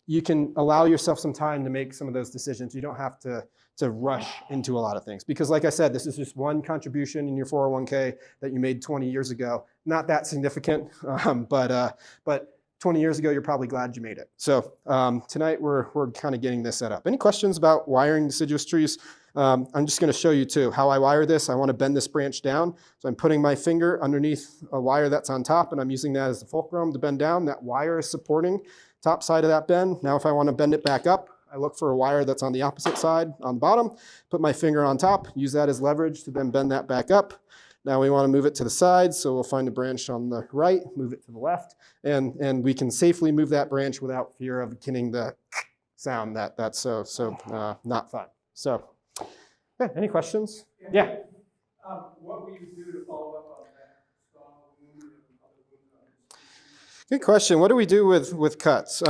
S1: you can allow yourself some time to make some of those decisions. You don't have to rush into a lot of things. Because like I said, this is just one contribution in your 401k that you made 20 years ago. Not that significant, but 20 years ago, you're probably glad you made it. So tonight, we're kind of getting this set up. Any questions about wiring deciduous trees? I'm just gonna show you too, how I wire this. I wanna bend this branch down. So I'm putting my finger underneath a wire that's on top, and I'm using that as the fulcrum to bend down. That wire is supporting top side of that bend. Now if I wanna bend it back up, I look for a wire that's on the opposite side on the bottom, put my finger on top, use that as leverage to then bend that back up. Now we want to move it to the side, so we'll find a branch on the right, move it to the left, and we can safely move that branch without fear of getting the sound that's so not fun. So, yeah, any questions? Yeah.
S3: What will you do to follow up on that strong wound and other wounds?
S1: Good question. What do we do with cuts?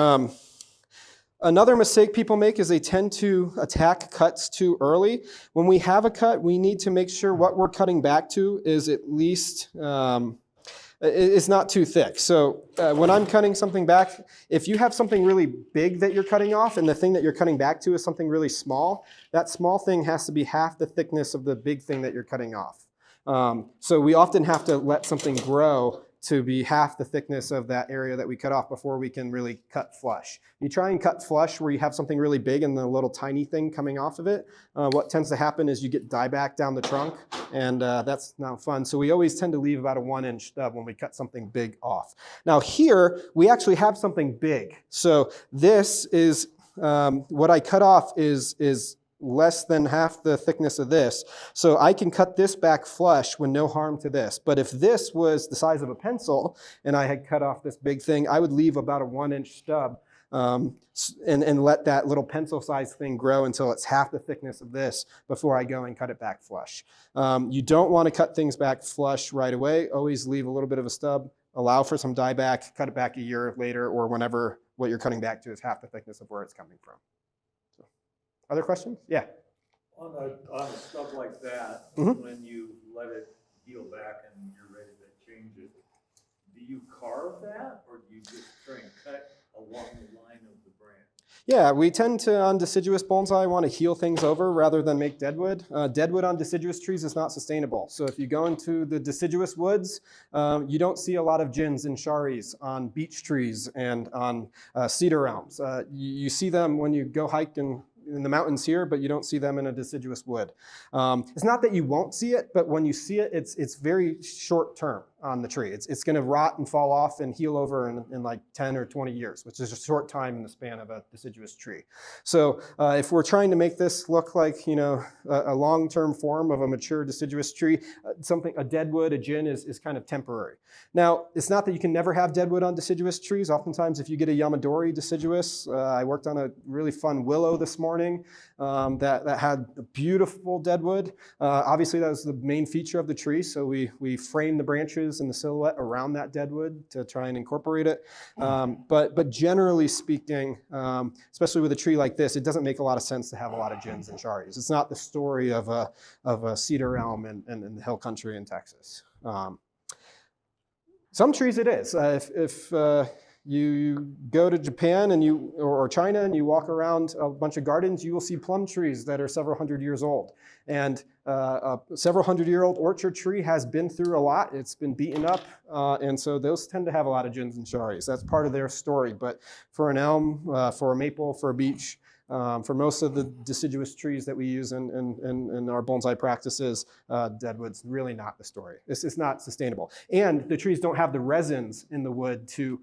S1: Another mistake people make is they tend to attack cuts too early. When we have a cut, we need to make sure what we're cutting back to is at least, it's not too thick. So when I'm cutting something back, if you have something really big that you're cutting off and the thing that you're cutting back to is something really small, that small thing has to be half the thickness of the big thing that you're cutting off. So we often have to let something grow to be half the thickness of that area that we cut off before we can really cut flush. You try and cut flush where you have something really big and the little tiny thing coming off of it. What tends to happen is you get dieback down the trunk, and that's not fun. So we always tend to leave about a 1-inch stub when we cut something big off. Now here, we actually have something big. So this is, what I cut off is less than half the thickness of this. So I can cut this back flush with no harm to this. But if this was the size of a pencil and I had cut off this big thing, I would leave about a 1-inch stub and let that little pencil-sized thing grow until it's half the thickness of this before I go and cut it back flush. You don't want to cut things back flush right away. Always leave a little bit of a stub, allow for some dieback, cut it back a year later or whenever what you're cutting back to is half the thickness of where it's coming from. So, other questions? Yeah.
S4: On a stub like that,
S1: Mhm.
S4: when you let it heal back and you're ready to change it, do you carve that or do you just try and cut along the line of the branch?
S1: Yeah, we tend to, on deciduous bonsai, want to heal things over rather than make deadwood. Deadwood on deciduous trees is not sustainable. So if you go into the deciduous woods, you don't see a lot of gins and sharis on beech trees and on cedar elms. You see them when you go hike in the mountains here, but you don't see them in a deciduous wood. It's not that you won't see it, but when you see it, it's very short term on the tree. It's going to rot and fall off and heal over in like 10 or 20 years, which is a short time in the span of a deciduous tree. So if we're trying to make this look like, you know, a long-term form of a mature deciduous tree, a deadwood, a gin is kind of temporary. Now, it's not that you can never have deadwood on deciduous trees. Oftentimes, if you get a Yamadori deciduous, I worked on a really fun willow this morning that had a beautiful deadwood. Obviously, that was the main feature of the tree, so we framed the branches and the silhouette around that deadwood to try and incorporate it. But generally speaking, especially with a tree like this, it doesn't make a lot of sense to have a lot of gins and sharis. It's not the story of a cedar elm in the hill country in Texas. Some trees it is. If you go to Japan or China and you walk around a bunch of gardens, you will see plum trees that are several hundred years old. And a several hundred-year-old orchard tree has been through a lot. It's been beaten up, and so those tend to have a lot of gins and sharis. That's part of their story. But for an elm, for a maple, for a beech, for most of the deciduous trees that we use in our bonsai practices, deadwood's really not the story. It's not sustainable. And the trees don't have the resins in the wood to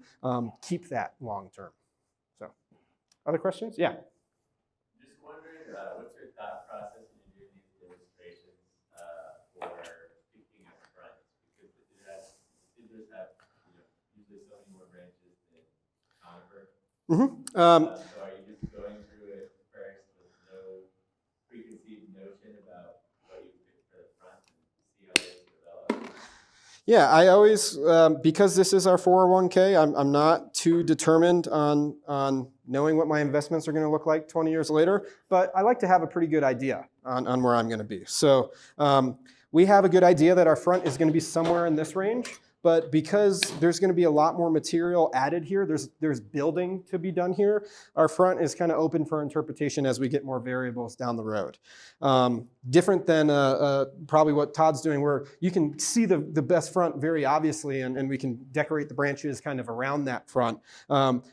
S1: keep that long term. So, other questions? Yeah.
S7: Just wondering, what's your thought process when you're doing these demonstrations for picking up fronts? Because deciduous have, usually so many more branches than conifer. So are you just going through it first with no preconceived notion about what you pick for the front and see how they develop?
S1: Yeah, I always, because this is our 401k, I'm not too determined on knowing what my investments are going to look like 20 years later, but I like to have a pretty good idea on where I'm going to be. So we have a good idea that our front is going to be somewhere in this range. But because there's going to be a lot more material added here, there's building to be done here, our front is kind of open for interpretation as we get more variables down the road. Different than probably what Todd's doing, where you can see the best front very obviously, and we can decorate the branches kind of around that front.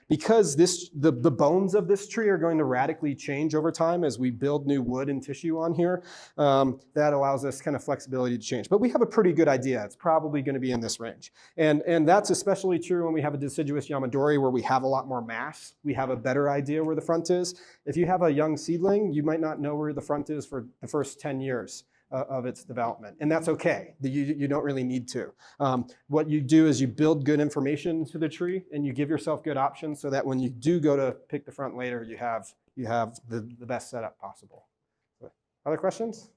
S1: Because the bones of this tree are going to radically change over time as we build new wood and tissue on here, that allows us kind of flexibility to change. But we have a pretty good idea. It's probably going to be in this range. And that's especially true when we have a deciduous Yamadori where we have a lot more mass. We have a better idea where the front is. If you have a young seedling, you might not know where the front is for the first 10 years of its development. And that's okay. You don't really need to. What you do is you build good information to the tree and you give yourself good options so that when you do go to pick the front later, you have the best setup possible. Other questions?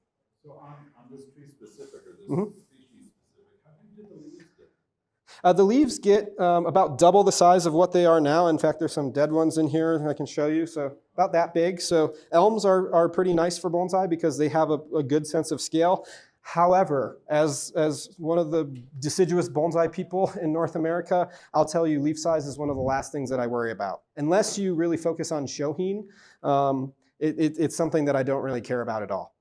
S8: So on this tree specific or this species specific, how big did the leaves get?
S1: The leaves get about double the size of what they are now. In fact, there's some dead ones in here I can show you. So about that big. So elms are pretty nice for bonsai because they have a good sense of scale. However, as one of the deciduous bonsai people in North America, I'll tell you leaf size is one of the last things that I worry about. Unless you really focus on shohin, it's something that I don't really care about at all.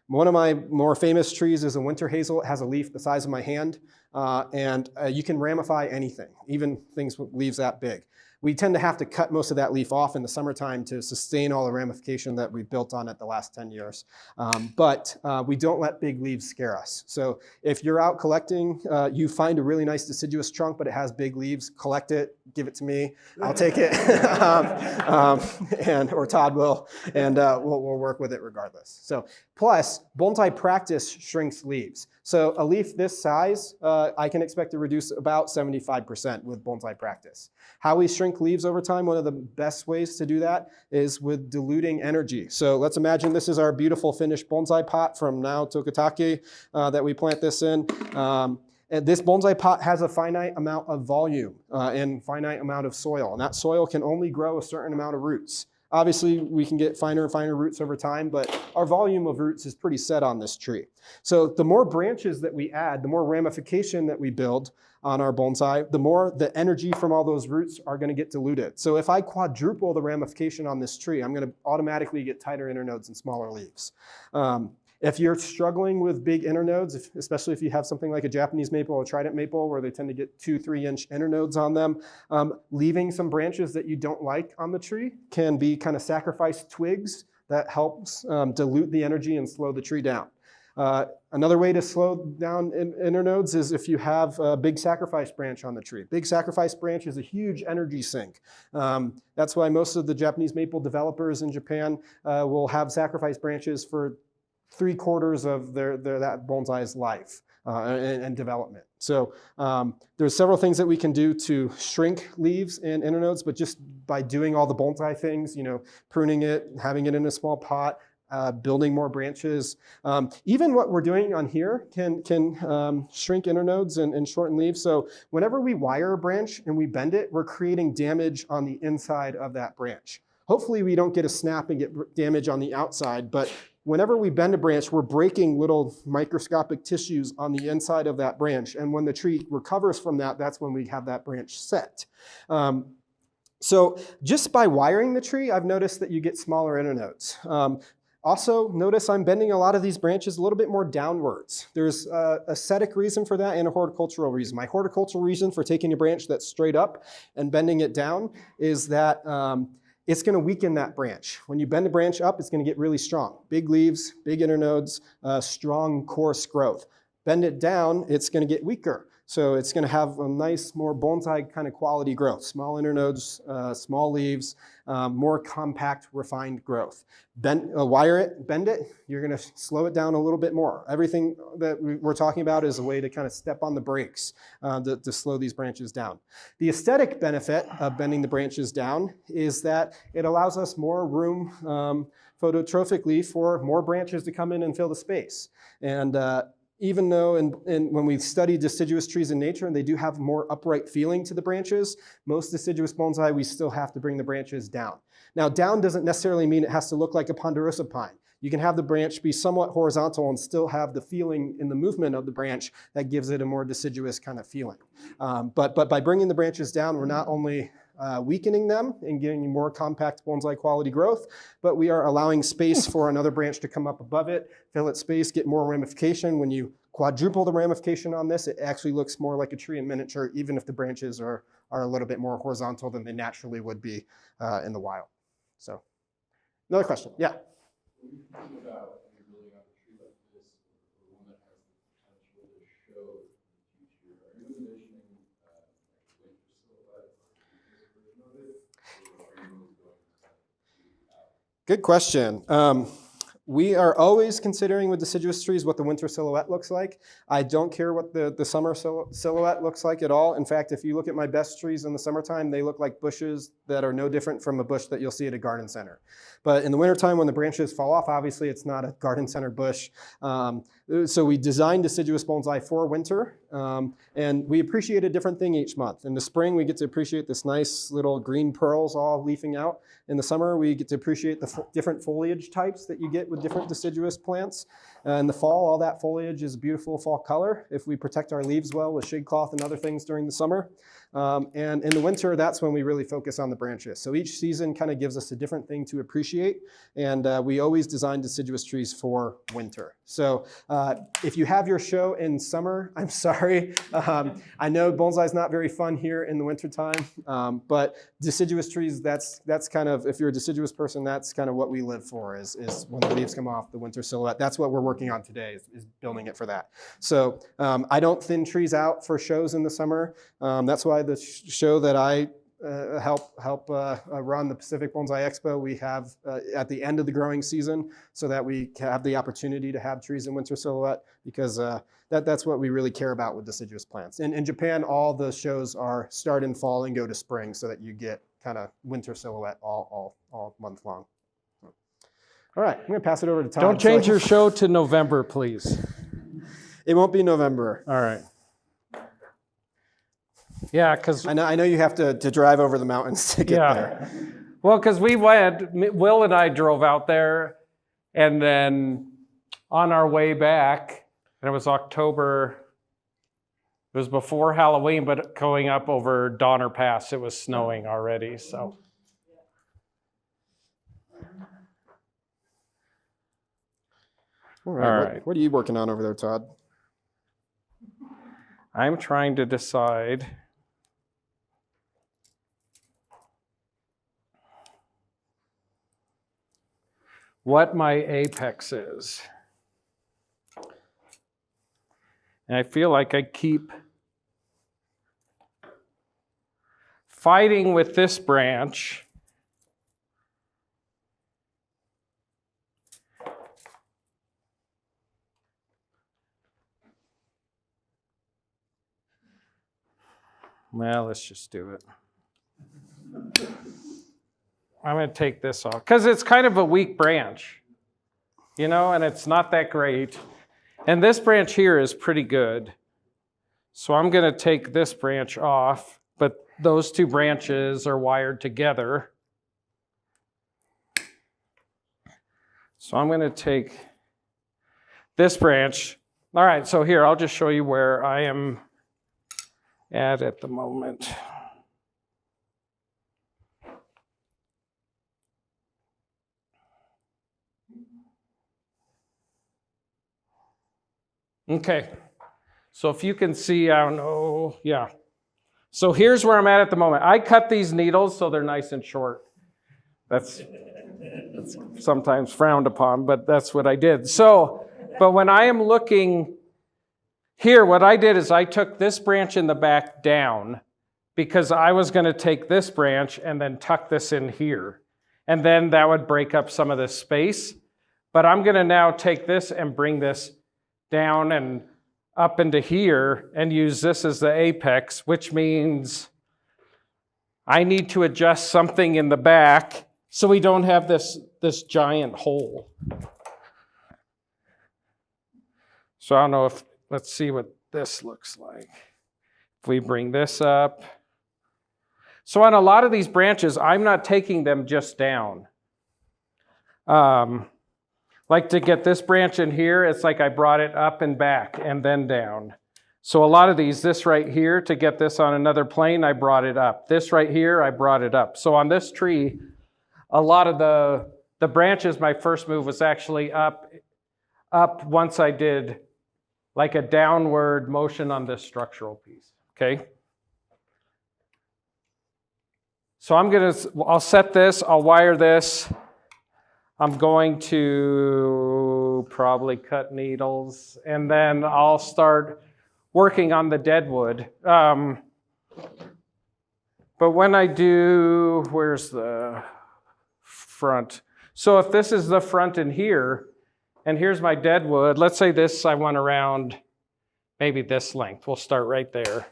S1: One of my more famous trees is a winter hazel. It has a leaf the size of my hand, and you can ramify anything, even things with leaves that big. We tend to have to cut most of that leaf off in the summertime to sustain all the ramification that we built on it the last 10 years. But we don't let big leaves scare us. So if you're out collecting, you find a really nice deciduous trunk, but it has big leaves, collect it, give it to me, I'll take it, or Todd will, and we'll work with it regardless. So plus, bonsai practice shrinks leaves. So a leaf this size, I can expect to reduce about 75% with bonsai practice. How we shrink leaves over time, one of the best ways to do that is with diluting energy. So let's imagine this is our beautiful finished bonsai pot from now Tokatake that we plant this in. And this bonsai pot has a finite amount of volume and finite amount of soil, and that soil can only grow a certain amount of roots. Obviously, we can get finer and finer roots over time, but our volume of roots is pretty set on this tree. So the more branches that we add, the more ramification that we build on our bonsai, the more the energy from all those roots are going to get diluted. So if I quadruple the ramification on this tree, I'm going to automatically get tighter internodes and smaller leaves. If you're struggling with big internodes, especially if you have something like a Japanese maple or trident maple where they tend to get 2-3 inch internodes on them, leaving some branches that you don't like on the tree can be kind of sacrificed twigs that helps dilute the energy and slow the tree down. Another way to slow down internodes is if you have a big sacrifice branch on the tree. Big sacrifice branch is a huge energy sink. That's why most of the Japanese maple developers in Japan will have sacrifice branches for 3/4 of that bonsai's life and development. So there's several things that we can do to shrink leaves and internodes, but just by doing all the bonsai things, you know, pruning it, having it in a small pot, building more branches. Even what we're doing on here can shrink internodes and shorten leaves. So whenever we wire a branch and we bend it, we're creating damage on the inside of that branch. Hopefully we don't get a snap and get damage on the outside, but whenever we bend a branch, we're breaking little microscopic tissues on the inside of that branch. And when the tree recovers from that, that's when we have that branch set. So just by wiring the tree, I've noticed that you get smaller internodes. Also, notice I'm bending a lot of these branches a little bit more downwards. There's a aesthetic reason for that and a horticultural reason. My horticultural reason for taking a branch that's straight up and bending it down is that it's going to weaken that branch. When you bend the branch up, it's going to get really strong. Big leaves, big internodes, strong, coarse growth. Bend it down, it's going to get weaker. So it's going to have a nice, more bonsai kind of quality growth. Small internodes, small leaves, more compact, refined growth. Wire it, bend it, you're going to slow it down a little bit more. Everything that we're talking about is a way to kind of step on the brakes to slow these branches down. The aesthetic benefit of bending the branches down is that it allows us more room phototrophically for more branches to come in and fill the space. And even though when we study deciduous trees in nature, and they do have more upright feeling to the branches, most deciduous bonsai, we still have to bring the branches down. Now, down doesn't necessarily mean it has to look like a ponderosa pine. You can have the branch be somewhat horizontal and still have the feeling in the movement of the branch that gives it a more deciduous kind of feeling. But by bringing the branches down, we're not only weakening them and getting more compact bonsai quality growth, but we are allowing space for another branch to come up above it, fill its space, get more ramification. When you quadruple the ramification on this, it actually looks more like a tree in miniature, even if the branches are a little bit more horizontal than they naturally would be in the wild. So, another question, yeah?
S8: When you think about when you're building out a tree like this, or one that has the potential to show in the future, are you envisioning like winter silhouette version of it, or are you going to
S1: Good question. We are always considering with deciduous trees what the winter silhouette looks like. I don't care what the summer silhouette looks like at all. In fact, if you look at my best trees in the summertime, they look like bushes that are no different from a bush that you'll see at a garden center. But in the wintertime, when the branches fall off, obviously it's not a garden center bush. So we designed deciduous bonsai for winter, and we appreciate a different thing each month. In the spring, we get to appreciate this nice little green pearls all leafing out. In the summer, we get to appreciate the different foliage types that you get with different deciduous plants. In the fall, all that foliage is beautiful fall color if we protect our leaves well with shade cloth and other things during the summer. And in the winter, that's when we really focus on the branches. So each season kind of gives us a different thing to appreciate. And we always design deciduous trees for winter. So if you have your show in summer, I'm sorry. I know bonsai is not very fun here in the wintertime, but deciduous trees, that's kind of, if you're a deciduous person, that's kind of what we live for is when the leaves come off, the winter silhouette. That's what we're working on today is building it for that. So I don't thin trees out for shows in the summer. That's why the show that I help run, the Pacific Bonsai Expo, we have at the end of the growing season so that we have the opportunity to have trees in winter silhouette because that's what we really care about with deciduous plants. In Japan, all the shows are start in fall and go to spring so that you get kind of winter silhouette all month long. All right, I'm going to pass it over to Todd.
S2: Don't change your show to November, please.
S1: It won't be November.
S2: All right. Yeah, because
S1: I know you have to drive over the mountains to get there.
S2: Well, because we went, Will and I drove out there, and then on our way back, and it was October, it was before Halloween, but going up over Donner Pass, it was snowing already, so.
S1: All right. What are you working on over there, Todd?
S2: I'm trying to decide what my apex is. And I feel like I keep fighting with this branch. Well, let's just do it. I'm going to take this off because it's kind of a weak branch, you know, and it's not that great. And this branch here is pretty good. So I'm going to take this branch off, but those two branches are wired together. So I'm going to take this branch. All right, so here, I'll just show you where I am at the moment. Okay, so if you can see, I don't know, yeah. So here's where I'm at the moment. I cut these needles so they're nice and short. That's sometimes frowned upon, but that's what I did. So, but when I am looking here, what I did is I took this branch in the back down because I was going to take this branch and then tuck this in here. And then that would break up some of this space. But I'm going to now take this and bring this down and up into here and use this as the apex, which means I need to adjust something in the back so we don't have this giant hole. So I don't know if, let's see what this looks like. If we bring this up. So on a lot of these branches, I'm not taking them just down. Like to get this branch in here, it's like I brought it up and back and then down. So a lot of these, this right here, to get this on another plane, I brought it up. This right here, I brought it up. So on this tree, a lot of the branches, my first move was actually up once I did like a downward motion on this structural piece, okay? So I'll set this, I'll wire this. I'm going to probably cut needles, and then I'll start working on the deadwood. But when I do, where's the front? So if this is the front in here, and here's my deadwood, let's say this I want around maybe this length. We'll start right there.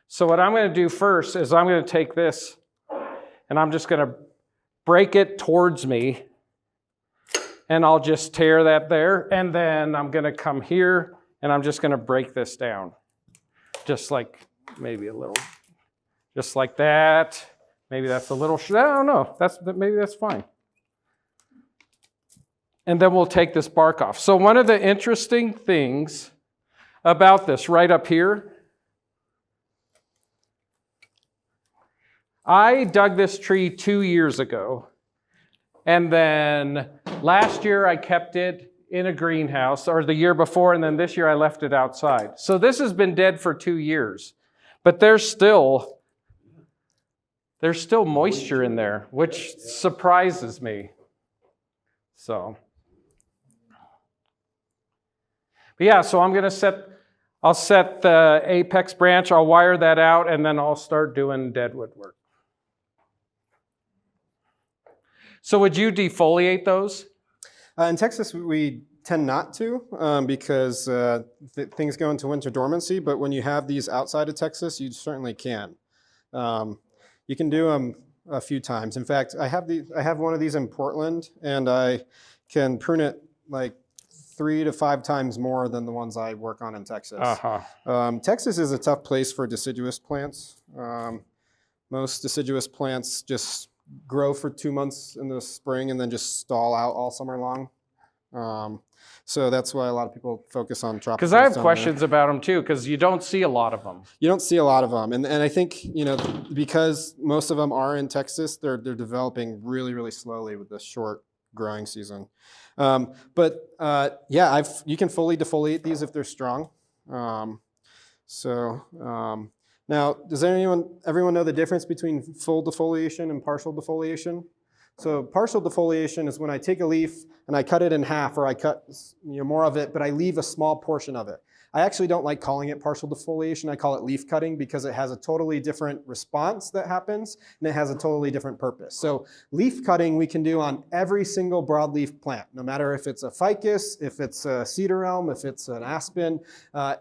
S2: So what I'm going to do first is I'm going to take this, and I'm just going to break it towards me. And I'll just tear that there, and then I'm going to come here, and I'm just going to break this down. Just like maybe a little, just like that. Maybe that's a little, I don't know, maybe that's fine. and then we'll take this bark off. So one of the interesting things about this right up here, I dug this tree 2 years ago, and then last year I kept it in a greenhouse, or the year before, and then this year I left it outside. So this has been dead for 2 years, but there's still moisture in there, which surprises me. So, but yeah, so I'll set the apex branch, I'll wire that out, and then I'll start doing deadwood work. So would you defoliate those?
S1: In Texas, we tend not to because things go into winter dormancy, but when you have these outside of Texas, you certainly can. You can do them a few times. In fact, I have one of these in Portland, and I can prune it like 3 to 5 times more than the ones I work on in Texas. Texas is a tough place for deciduous plants. Most deciduous plants just grow for 2 months in the spring and then just stall out all summer long. So that's why a lot of people focus on tropical.
S2: Because I have questions about them too, because you don't see a lot of them.
S1: You don't see a lot of them. And I think, because most of them are in Texas, they're developing really, really slowly with the short growing season. You can fully defoliate these if they're strong. Now, does everyone know the difference between full defoliation and partial defoliation? So partial defoliation is when I take a leaf and I cut it in half, or I cut more of it, but I leave a small portion of it. I actually don't like calling it partial defoliation. I call it leaf cutting because it has a totally different response that happens, and it has a totally different purpose. So leaf cutting we can do on every single broadleaf plant, no matter if it's a ficus, if it's a cedar elm, if it's an aspen,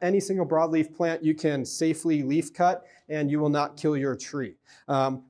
S1: any single broadleaf plant you can safely leaf cut, and you will not kill your tree.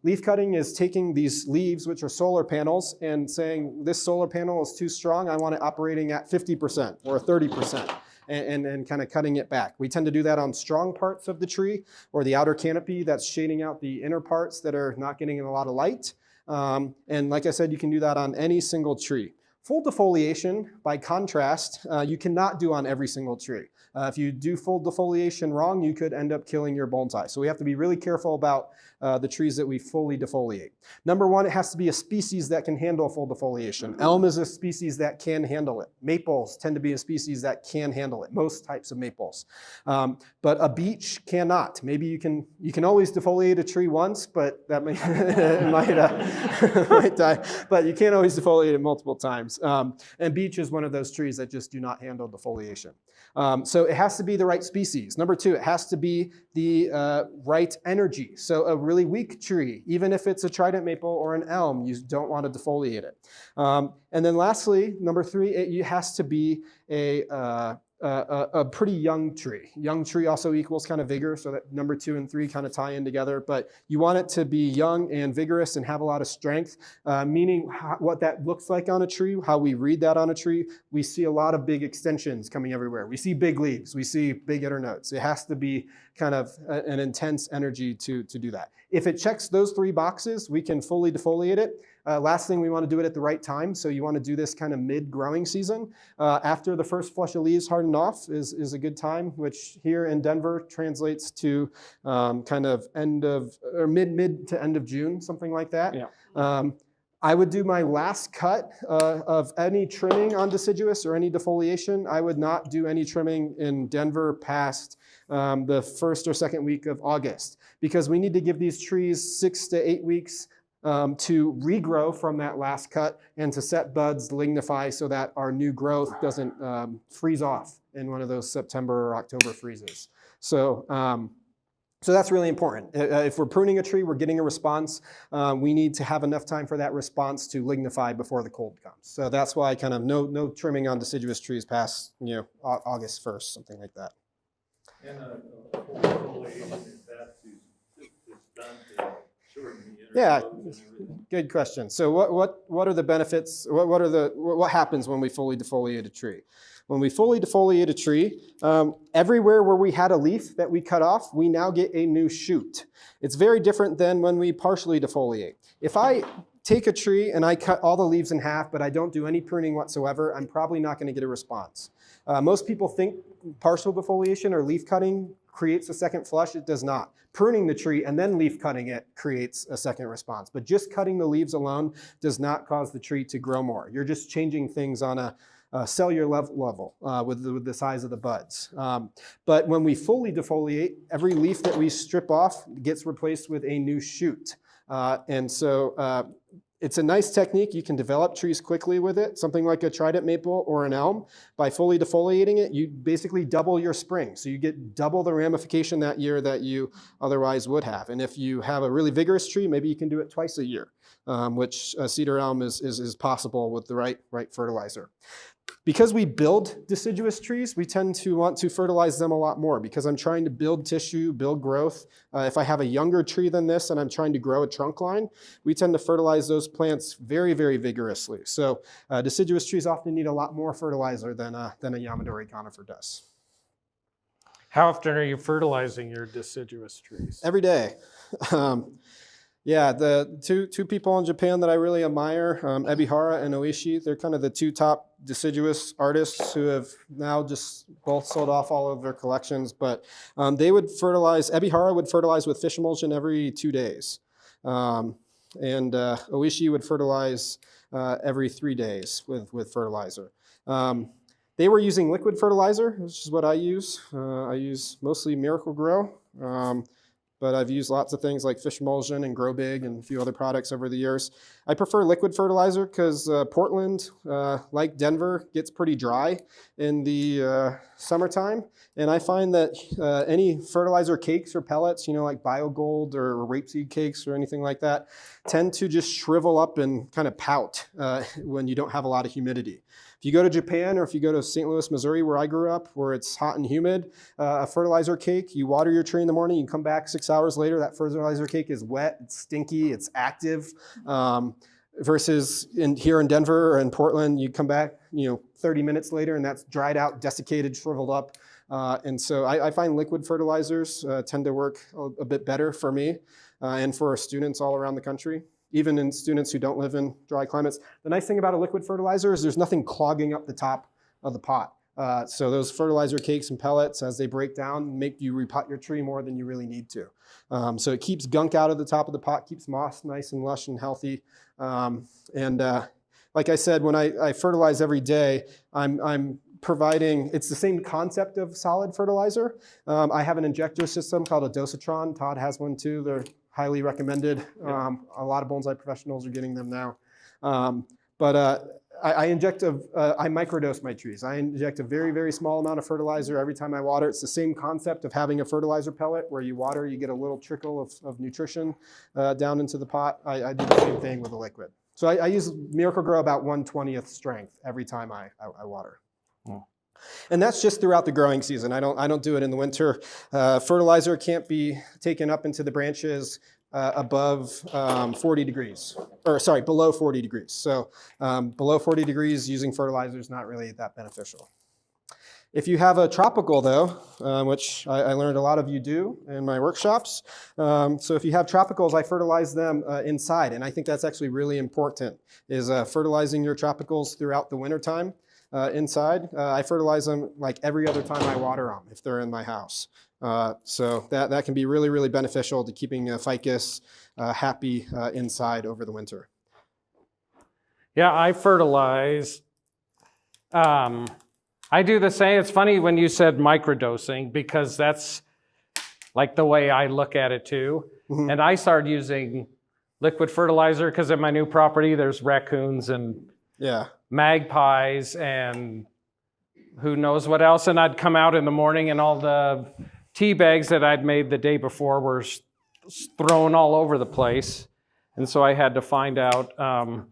S1: Leaf cutting is taking these leaves, which are solar panels, and saying this solar panel is too strong, I want it operating at 50% or 30%. And kind of cutting it back. We tend to do that on strong parts of the tree or the outer canopy that's shading out the inner parts that are not getting a lot of light. And like I said, you can do that on any single tree. Full defoliation, by contrast, you cannot do on every single tree. If you do full defoliation wrong, you could end up killing your bonsai. So we have to be really careful about the trees that we fully defoliate. Number one, it has to be a species that can handle full defoliation. Elm is a species that can handle it. Maples tend to be a species that can handle it, most types of maples. But a beech cannot. Maybe you can always defoliate a tree once, but that might die. But you can't always defoliate it multiple times. And beech is one of those trees that just do not handle defoliation. So it has to be the right species. Number two, it has to be the right energy. So a really weak tree, even if it's a trident maple or an elm, you don't want to defoliate it. And then lastly, number three, it has to be a pretty young tree. Young tree also equals kind of vigor, so that number 2 and 3 kind of tie in together. But you want it to be young and vigorous and have a lot of strength, meaning what that looks like on a tree, how we read that on a tree. We see a lot of big extensions coming everywhere. We see big leaves. We see big internodes. It has to be kind of an intense energy to do that. If it checks those 3 boxes, we can fully defoliate it. Last thing, we want to do it at the right time. So you want to do this kind of mid-growing season. After the first flush of leaves harden off is a good time, which here in Denver translates to kind of mid to end of June, something like that. Yeah. I would do my last cut of any trimming on deciduous or any defoliation. I would not do any trimming in Denver past the first or second week of August, because we need to give these trees 6 to 8 weeks to regrow from that last cut and to set buds, lignify, so that our new growth doesn't freeze off in one of those September or October freezes. So that's really important. If we're pruning a tree, we're getting a response. We need to have enough time for that response to lignify before the cold comes. So that's why kind of no trimming on deciduous trees past August 1st, something like that.
S4: And full defoliation, is that done to shorten the intergrowth?
S1: Yeah, good question. So what are the benefits? What happens when we fully defoliate a tree? When we fully defoliate a tree, everywhere where we had a leaf that we cut off, we now get a new shoot. It's very different than when we partially defoliate. If I take a tree and I cut all the leaves in half, but I don't do any pruning whatsoever, I'm probably not going to get a response. Most people think partial defoliation or leaf cutting creates a second flush. It does not. Pruning the tree and then leaf cutting it creates a second response. But just cutting the leaves alone does not cause the tree to grow more. You're just changing things on a cellular level with the size of the buds. But when we fully defoliate, every leaf that we strip off gets replaced with a new shoot. And so it's a nice technique. You can develop trees quickly with it, something like a trident maple or an elm. By fully defoliating it, you basically double your spring. So you get double the ramification that year that you otherwise would have. And if you have a really vigorous tree, maybe you can do it twice a year, which a cedar elm is possible with the right fertilizer. Because we build deciduous trees, we tend to want to fertilize them a lot more because I'm trying to build tissue, build growth. If I have a younger tree than this and I'm trying to grow a trunk line, we tend to fertilize those plants very, very vigorously. So deciduous trees often need a lot more fertilizer than a Yamadori conifer does.
S2: How often are you fertilizing your deciduous trees?
S1: Every day. Yeah, the two people in Japan that I really admire, Ebihara and Oishi, they're kind of the two top deciduous artists who have now just both sold off all of their collections. But they would fertilize, Ebihara would fertilize with fish emulsion every 2 days. And Oishi would fertilize every 3 days with fertilizer. They were using liquid fertilizer, which is what I use. I use mostly Miracle Grow. But I've used lots of things like fish emulsion and Grow Big and a few other products over the years. I prefer liquid fertilizer because Portland, like Denver, gets pretty dry in the summertime. And I find that any fertilizer cakes or pellets, like BioGold or rapeseed cakes or anything like that, tend to just shrivel up and kind of pout when you don't have a lot of humidity. If you go to Japan or if you go to St. Louis, Missouri, where I grew up, where it's hot and humid, a fertilizer cake, you water your tree in the morning, you come back 6 hours later, that fertilizer cake is wet, it's stinky, it's active. Versus here in Denver or in Portland, you come back 30 minutes later and that's dried out, desiccated, shriveled up. And so I find liquid fertilizers tend to work a bit better for me and for our students all around the country. Even in students who don't live in dry climates. The nice thing about a liquid fertilizer is there's nothing clogging up the top of the pot. So those fertilizer cakes and pellets, as they break down, make you repot your tree more than you really need to. So it keeps gunk out of the top of the pot, keeps moss nice and lush and healthy. Like I said, when I fertilize every day, I'm providing, it's the same concept of solid fertilizer. I have an injector system called a dosatron. Todd has one too. They're highly recommended. A lot of bonsai professionals are getting them now. I microdose my trees. I inject a very, very small amount of fertilizer every time I water. It's the same concept of having a fertilizer pellet where you water, you get a little trickle of nutrition down into the pot. I do the same thing with a liquid. So I use Miracle Grow about 1/20th strength every time I water. And that's just throughout the growing season. I don't do it in the winter. Fertilizer can't be taken up into the branches above 40 degrees, or sorry, below 40 degrees. So below 40 degrees, using fertilizer is not really that beneficial. If you have a tropical though, which I learned a lot of you do in my workshops, so if you have tropicals, I fertilize them inside. And I think that's actually really important, is fertilizing your tropicals throughout the wintertime. Inside. I fertilize them like every other time I water them if they're in my house. So that can be really, really beneficial to keeping ficus happy inside over the winter.
S2: Yeah, I fertilize. I do the same. It's funny when you said microdosing because that's like the way I look at it too. Mm-hmm. And I started using liquid fertilizer because at my new property there's raccoons and magpies and who knows what else. And I'd come out in the morning and all the tea bags that I'd made the day before were thrown all over the place. And so I had to find out, I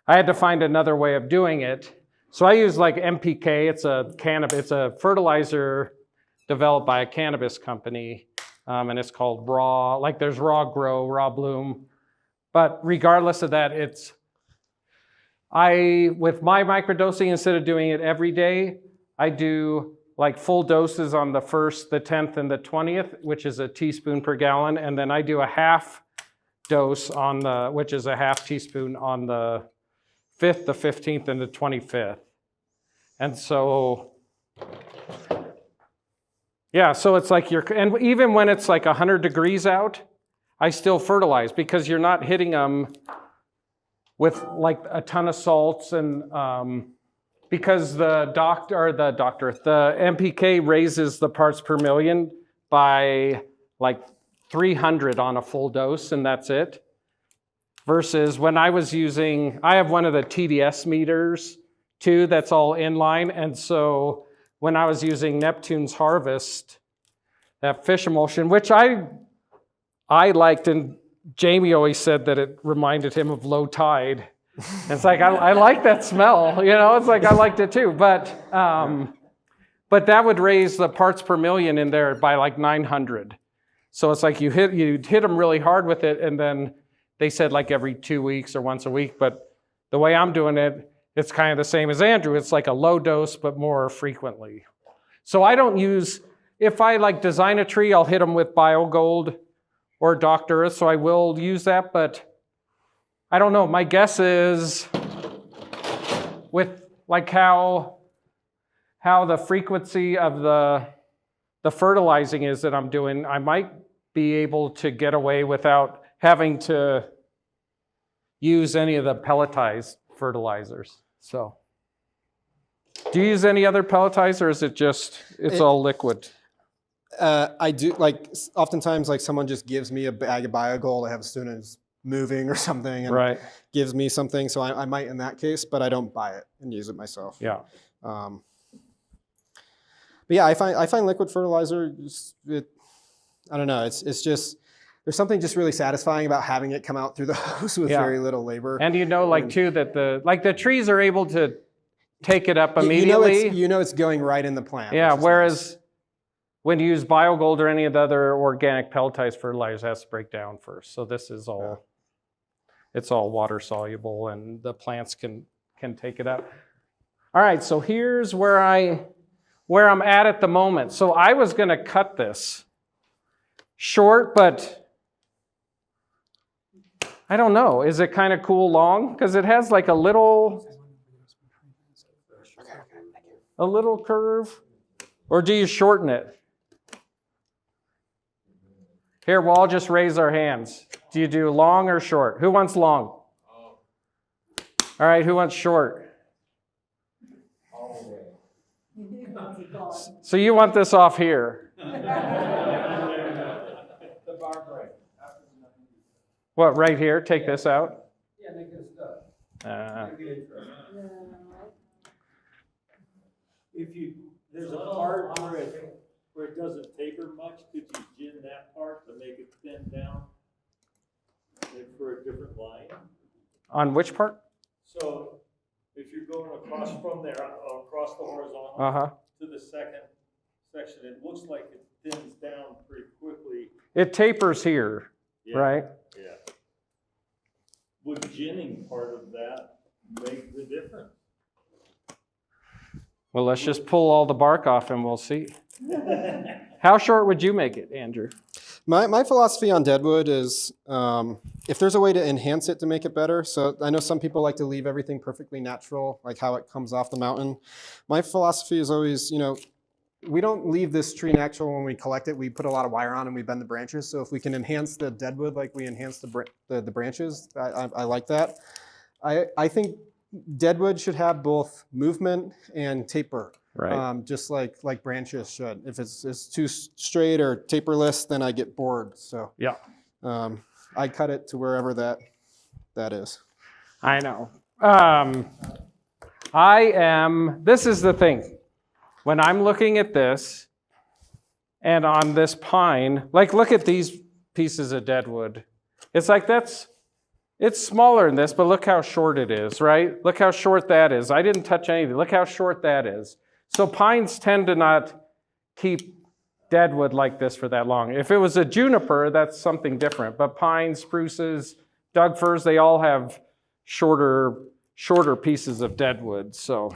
S2: had to find another way of doing it. So I use like MPK, it's a fertilizer developed by a cannabis company. And it's called Raw, like there's Raw Grow, Raw Bloom. But regardless of that, with my microdosing, instead of doing it every day, I do like full doses on the 1st, the 10th, and the 20th, which is a teaspoon per gallon. And then I do a half dose on the, which is a half teaspoon on the 5th, the 15th, and the 25th. And so, yeah, so it's like and even when it's like 100 degrees out, I still fertilize because you're not hitting them with like a ton of salts and because the NPK raises the parts per million by like 300 on a full dose, and that's it. Versus when I was using, I have one of the TDS meters too that's all inline, and so when I was using Neptune's Harvest, that fish emulsion, which I liked, and Jamie always said that it reminded him of low tide. And it's like, I like that smell, you know, it's like I liked it too, but that would raise the parts per million in there by like 900. So it's like you'd hit them really hard with it, and then they said like every 2 weeks or once a week, but the way I'm doing it, it's kind of the same as Andrew. It's like a low dose, but more frequently. So I don't use, if I like design a tree, I'll hit them with BioGold or Dr. Earth, so I will use that, but I don't know. My guess is with like how the frequency of the fertilizing is that I'm doing, I might be able to get away without having to use any of the pelletized fertilizers. So, do you use any other pelletizer, or is it just, it's all liquid?
S1: I do, like, oftentimes, like, someone just gives me a bag of BioGold. I have a student who's moving or something and gives me something, so I might in that case, but I don't buy it and use it myself.
S2: Yeah.
S1: But yeah, I find liquid fertilizer, I don't know, it's just, there's something just really satisfying about having it come out through the hose with very little labor.
S2: And you know, like too, that the trees are able to take it up immediately.
S1: You know it's going right in the plant.
S2: Yeah, whereas when you use BioGold or any of the other organic pelletized fertilizers, it has to break down first. So this is all, it's all water soluble, and the plants can take it up. All right, so here's where I'm at the moment. So I was going to cut this short, but I don't know. Is it kind of cool long? Because it has like a little curve. Or do you shorten it? Here, we'll all just raise our hands. Do you do long or short? Who wants long? All right, who wants short? So you want this off here. What, right here? Take this out?
S6: Yeah, make it stuff. Make it interesting.
S4: There's a part where it doesn't taper much, could you gin that part to make it thin down? For a different line?
S2: On which part?
S4: So if you're going across from there, across the horizontal to the second section, it looks like it thins down pretty quickly.
S2: It tapers here, right?
S4: Yeah. Would ginning part of that make the difference?
S2: Well, let's just pull all the bark off and we'll see. How short would you make it, Andrew?
S1: My philosophy on deadwood is if there's a way to enhance it to make it better. So I know some people like to leave everything perfectly natural, like how it comes off the mountain. My philosophy is always, you know, we don't leave this tree natural when we collect it. We put a lot of wire on and we bend the branches. So if we can enhance the deadwood like we enhance the branches, I like that. I think deadwood should have both movement and taper.
S2: Right.
S1: Just like branches should. If it's too straight or taperless, then I get bored. So
S2: yeah,
S1: I cut it to wherever that is.
S2: I know. This is the thing. When I'm looking at this and on this pine, like look at these pieces of deadwood. It's like it's smaller than this, but look how short it is, right? Look how short that is. I didn't touch anything. Look how short that is. So pines tend to not keep deadwood like this for that long. If it was a juniper, that's something different. But pines, spruces, Doug firs, they all have shorter pieces of deadwood. So,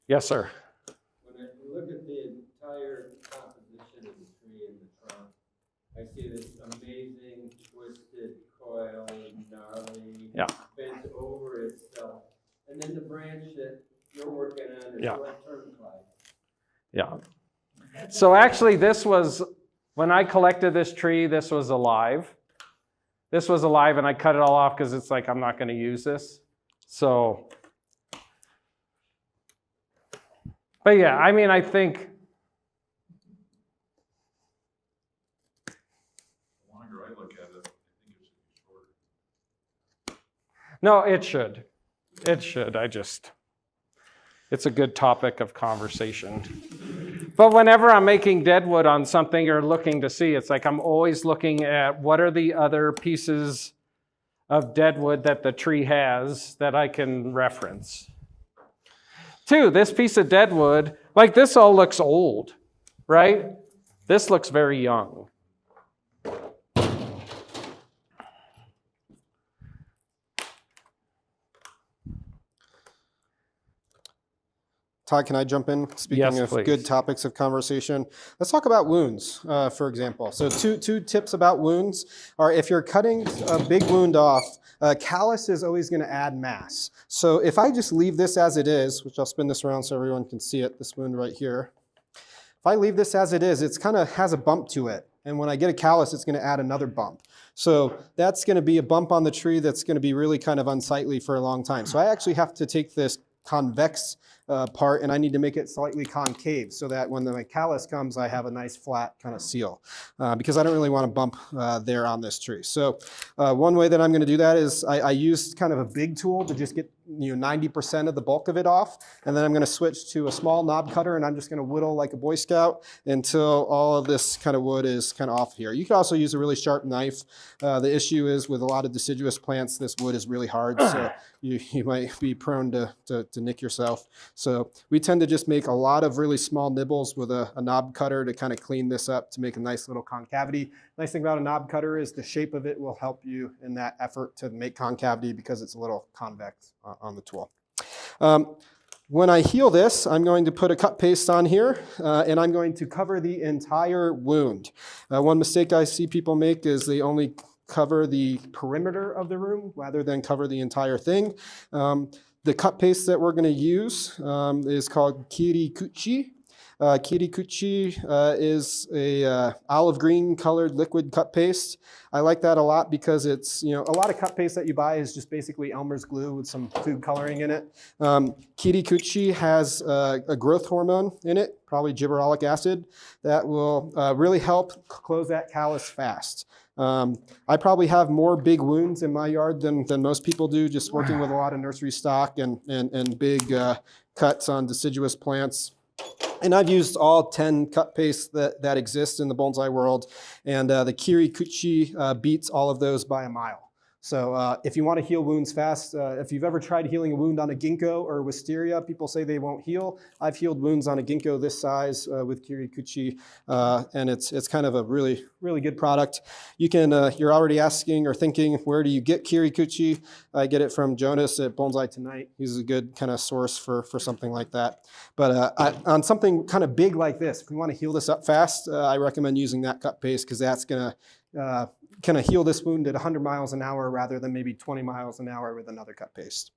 S2: yes, sir.
S6: When I look at the entire composition of the tree and the trunk, I see this amazing, twisted, coiled, gnarly,
S2: Yeah.
S6: bent over itself. And then the branch that you're working on is
S2: Yeah.
S6: what turnpike.
S2: Yeah. So actually, this was, when I collected this tree, this was alive. This was alive, and I cut it all off because it's like, I'm not going to use this. So, but yeah, I mean, I think,
S8: The longer I look at it, I think it should be shorter.
S2: no, it should. It should. It's a good topic of conversation. But whenever I'm making deadwood on something or looking to see, it's like I'm always looking at what are the other pieces of deadwood that the tree has that I can reference. Two, this piece of deadwood, like this all looks old, right? This looks very young.
S1: Todd, can I jump in? Speaking
S2: Yes,
S1: of
S2: please.
S1: good topics of conversation, let's talk about wounds, for example. So two tips about wounds are if you're cutting a big wound off, callus is always going to add mass. So if I just leave this as it is, which I'll spin this around so everyone can see it, this wound right here. If I leave this as it is, it's kind of has a bump to it. And when I get a callus, it's going to add another bump. So that's going to be a bump on the tree that's going to be really kind of unsightly for a long time. So I actually have to take this convex part and I need to make it slightly concave so that when my callus comes, I have a nice flat kind of seal because I don't really want to bump there on this tree. So one way that I'm going to do that is I use kind of a big tool to just get 90% of the bulk of it off, and then I'm going to switch to a small knob cutter and I'm just going to whittle like a Boy Scout until all of this kind of wood is kind of off here. You can also use a really sharp knife. The issue is with a lot of deciduous plants, this wood is really hard, so you might be prone to nick yourself. So we tend to just make a lot of really small nibbles with a knob cutter to kind of clean this up to make a nice little concavity. Nice thing about a knob cutter is the shape of it will help you in that effort to make concavity because it's a little convex on the tool. When I heal this, I'm going to put a cut paste on here and I'm going to cover the entire wound. One mistake I see people make is they only cover the perimeter of the room rather than cover the entire thing. The cut paste that we're going to use is called kirikuchi. Kirikuchi is a olive green colored liquid cut paste. I like that a lot because it's, a lot of cut paste that you buy is just basically Elmer's glue with some food coloring in it. Kirikuchi has a growth hormone in it, probably gibberellic acid, that will really help close that callus fast. I probably have more big wounds in my yard than most people do, just working with a lot of nursery stock and big cuts on deciduous plants. And I've used all 10 cut pastes that exist in the bonsai world, and the Kirikuchi beats all of those by a mile. So if you want to heal wounds fast, if you've ever tried healing a wound on a ginkgo or wisteria, people say they won't heal. I've healed wounds on a ginkgo this size with Kirikuchi, and it's kind of a really, really good product. You can, you're already asking or thinking, where do you get Kirikuchi? I get it from Jonas at Bonsai Tonight. He's a good kind of source for something like that. But on something kind of big like this, if we want to heal this up fast, I recommend using that cut paste because that's going to kind of heal this wound at 100 miles an hour rather than maybe 20 miles an hour with another cut paste.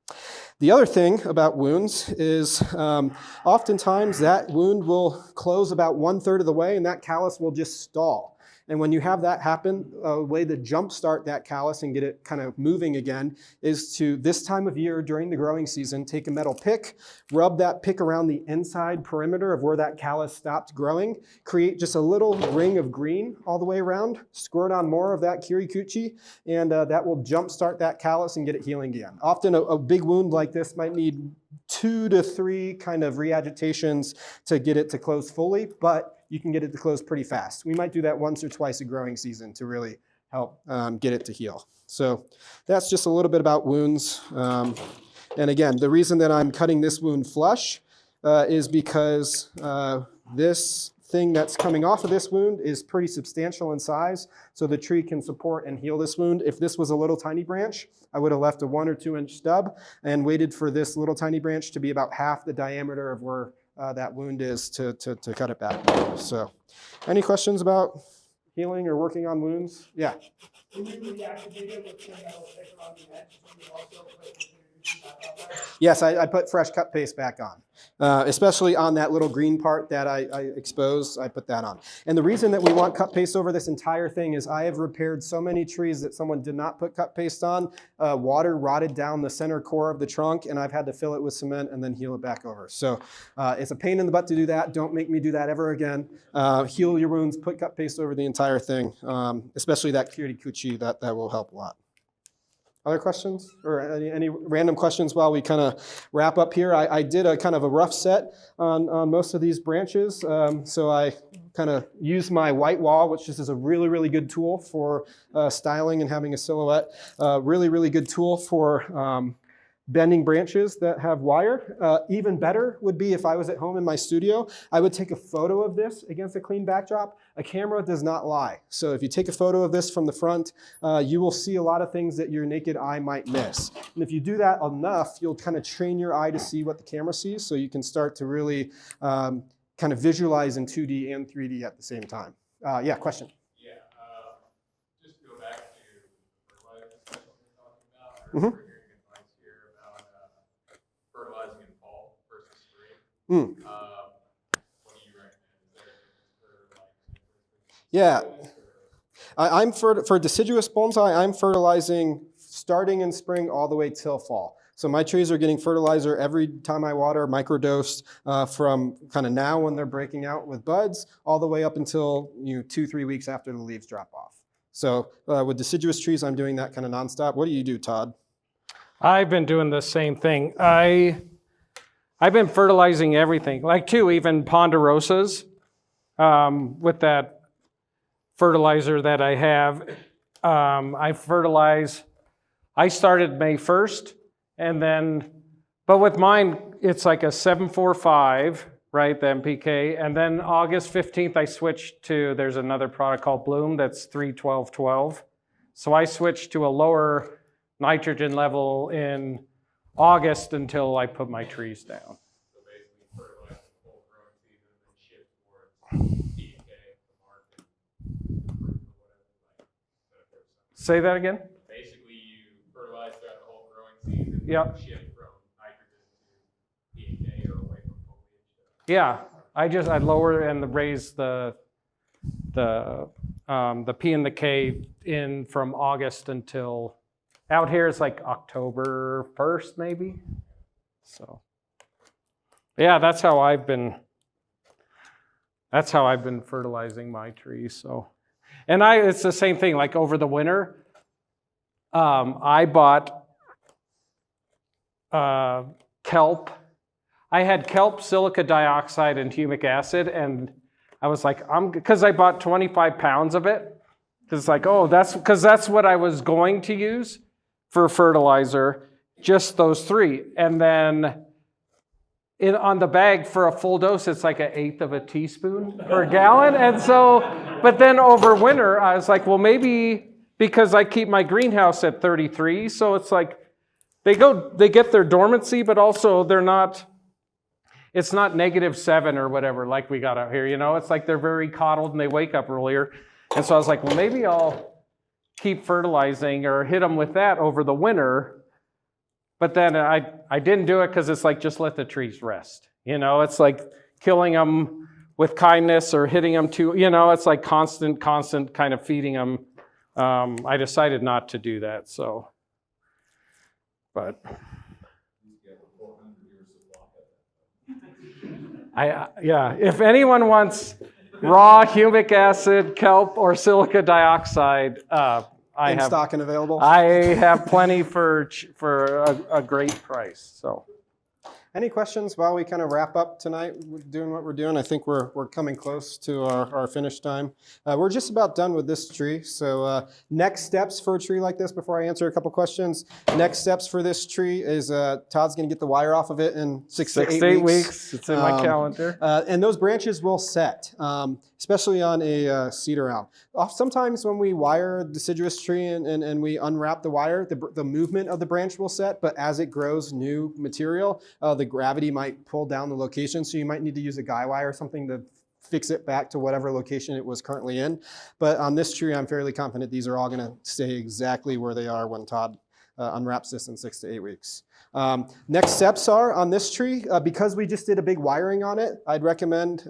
S1: The other thing about wounds is oftentimes that wound will close about 1/3 of the way and that callus will just stall. And when you have that happen, a way to jumpstart that callus and get it kind of moving again is to, this time of year during the growing season, take a metal pick, rub that pick around the inside perimeter of where that callus stopped growing, create just a little ring of green all the way around, squirt on more of that Kirikuchi, and that will jumpstart that callus and get it healing again. Often a big wound like this might need 2 to 3 kind of reagitations to get it to close fully, but you can get it to close pretty fast. We might do that once or twice a growing season to really help get it to heal. So that's just a little bit about wounds. And again, the reason that I'm cutting this wound flush is because this thing that's coming off of this wound is pretty substantial in size, so the tree can support and heal this wound. If this was a little tiny branch, I would have left a 1 or 2 inch stub and waited for this little tiny branch to be about half the diameter of where that wound is to cut it back. So any questions about healing or working on wounds? Yeah.
S3: When you reactivate it with the metal sticker on the edge, do you also put the Deciduous back on there?
S1: Yes, I put fresh cut paste back on, especially on that little green part that I exposed. I put that on. And the reason that we want cut paste over this entire thing is I have repaired so many trees that someone did not put cut paste on. Water rotted down the center core of the trunk, and I've had to fill it with cement and then heal it back over. So it's a pain in the butt to do that. Don't make me do that ever again. Heal your wounds, put cut paste over the entire thing, especially that cutie coochie. That will help a lot. Other questions or any random questions while we kind of wrap up here? I did a kind of a rough set on most of these branches. So I kind of used my white wall, which is a really, really good tool for styling and having a silhouette. Really, really good tool for bending branches that have wire. Even better would be if I was at home in my studio, I would take a photo of this against a clean backdrop. A camera does not lie. So if you take a photo of this from the front, you will see a lot of things that your naked eye might miss. And if you do that enough, you'll kind of train your eye to see what the camera sees, so you can start to really kind of visualize in 2D and 3D at the same time. Yeah, question?
S8: Yeah, just to go back to the fertilizer discussion we were talking about. I
S1: Mhm.
S8: remember hearing advice here about fertilizing in fall versus spring. What do you recommend? Is there for like
S1: Yeah. I'm for deciduous bonsai, I'm fertilizing starting in spring all the way till fall. So my trees are getting fertilizer every time I water, microdosed from kind of now when they're breaking out with buds, all the way up until 2-3 weeks after the leaves drop off. So with deciduous trees, I'm doing that kind of nonstop. What do you do, Todd?
S2: I've been doing the same thing. I've been fertilizing everything, like even ponderosas with that fertilizer that I have. I fertilize. I started May 1st, and then, but with mine, it's like a 745, right, the MPK, and then August 15th, I switched to, there's another product called Bloom that's 31212. So I switched to a lower nitrogen level in August until I put my trees down.
S8: So basically fertilize the whole growing season and then shift towards DK, the market, fruit or whatever.
S2: Say that again?
S8: Basically, you fertilize throughout the whole growing season.
S2: Yep.
S8: Shift from nitrogen to DK or away from foliage.
S2: Yeah, I lower and raise the P and the K in from August until, out here it's like October 1st maybe. So yeah, that's how I've been fertilizing my trees. So, and it's the same thing, like over the winter, I bought kelp. I had kelp, silica dioxide, and humic acid, and I was like, because I bought 25 pounds of it. It's like, oh, that's what I was going to use for fertilizer, just those three. And then on the bag for a full dose, it's like 1/8 of a teaspoon per gallon. And so, but then over winter, I was like, well, maybe because I keep my greenhouse at 33, so it's like they get their dormancy, but also it's not -7 or whatever like we got out here, It's like they're very coddled and they wake up earlier. And so I was like, well, maybe I'll keep fertilizing or hit them with that over the winter. But then I didn't do it because it's like, just let the trees rest. It's like killing them with kindness or hitting them too, it's like constant kind of feeding them. I decided not to do that, so. But if anyone wants raw humic acid, kelp, or silica dioxide,
S1: In stock and available?
S2: I have plenty for a great price. So,
S1: any questions while we kind of wrap up tonight, doing what we're doing? I think we're coming close to our finish time. We're just about done with this tree. So next steps for a tree like this, before I answer a couple questions, next steps for this tree is Todd's going to get the wire off of it in 6 to 8 weeks.
S2: It's in my calendar.
S1: And those branches will set, especially on a cedar elm. Sometimes when we wire a deciduous tree and we unwrap the wire, the movement of the branch will set, but as it grows new material, the gravity might pull down the location, so you might need to use a guy wire or something to fix it back to whatever location it was currently in. But on this tree, I'm fairly confident these are all going to stay exactly where they are when Todd unwraps this in 6 to 8 weeks. Next steps are on this tree, because we just did a big wiring on it, I'd recommend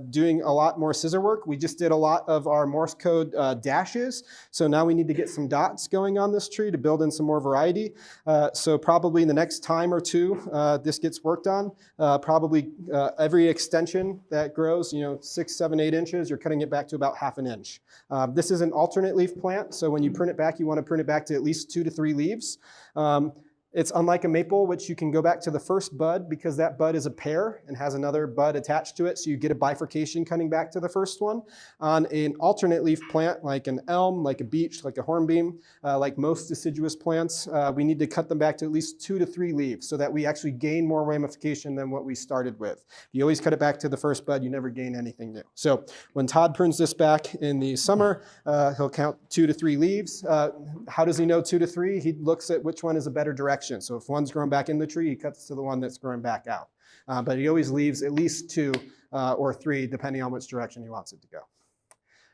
S1: doing a lot more scissor work. We just did a lot of our Morse code dashes, so now we need to get some dots going on this tree to build in some more variety. So probably in the next time or two, this gets worked on. Probably every extension that grows, 6, 7, 8 inches, you're cutting it back to about 1/2 inch. This is an alternate leaf plant, so when you prune it back, you want to prune it back to at least 2 to 3 leaves. It's unlike a maple, which you can go back to the first bud because that bud is a pair and has another bud attached to it, so you get a bifurcation cutting back to the first one. On an alternate leaf plant, like an elm, like a beech, like a hornbeam, like most deciduous plants, we need to cut them back to at least 2 to 3 leaves so that we actually gain more ramification than what we started with. If you always cut it back to the first bud, you never gain anything new. So when Todd prunes this back in the summer, he'll count 2 to 3 leaves. How does he know 2 to 3? He looks at which one is a better direction. So if one's growing back in the tree, he cuts to the one that's growing back out. But he always leaves at least 2 or 3, depending on which direction he wants it to go.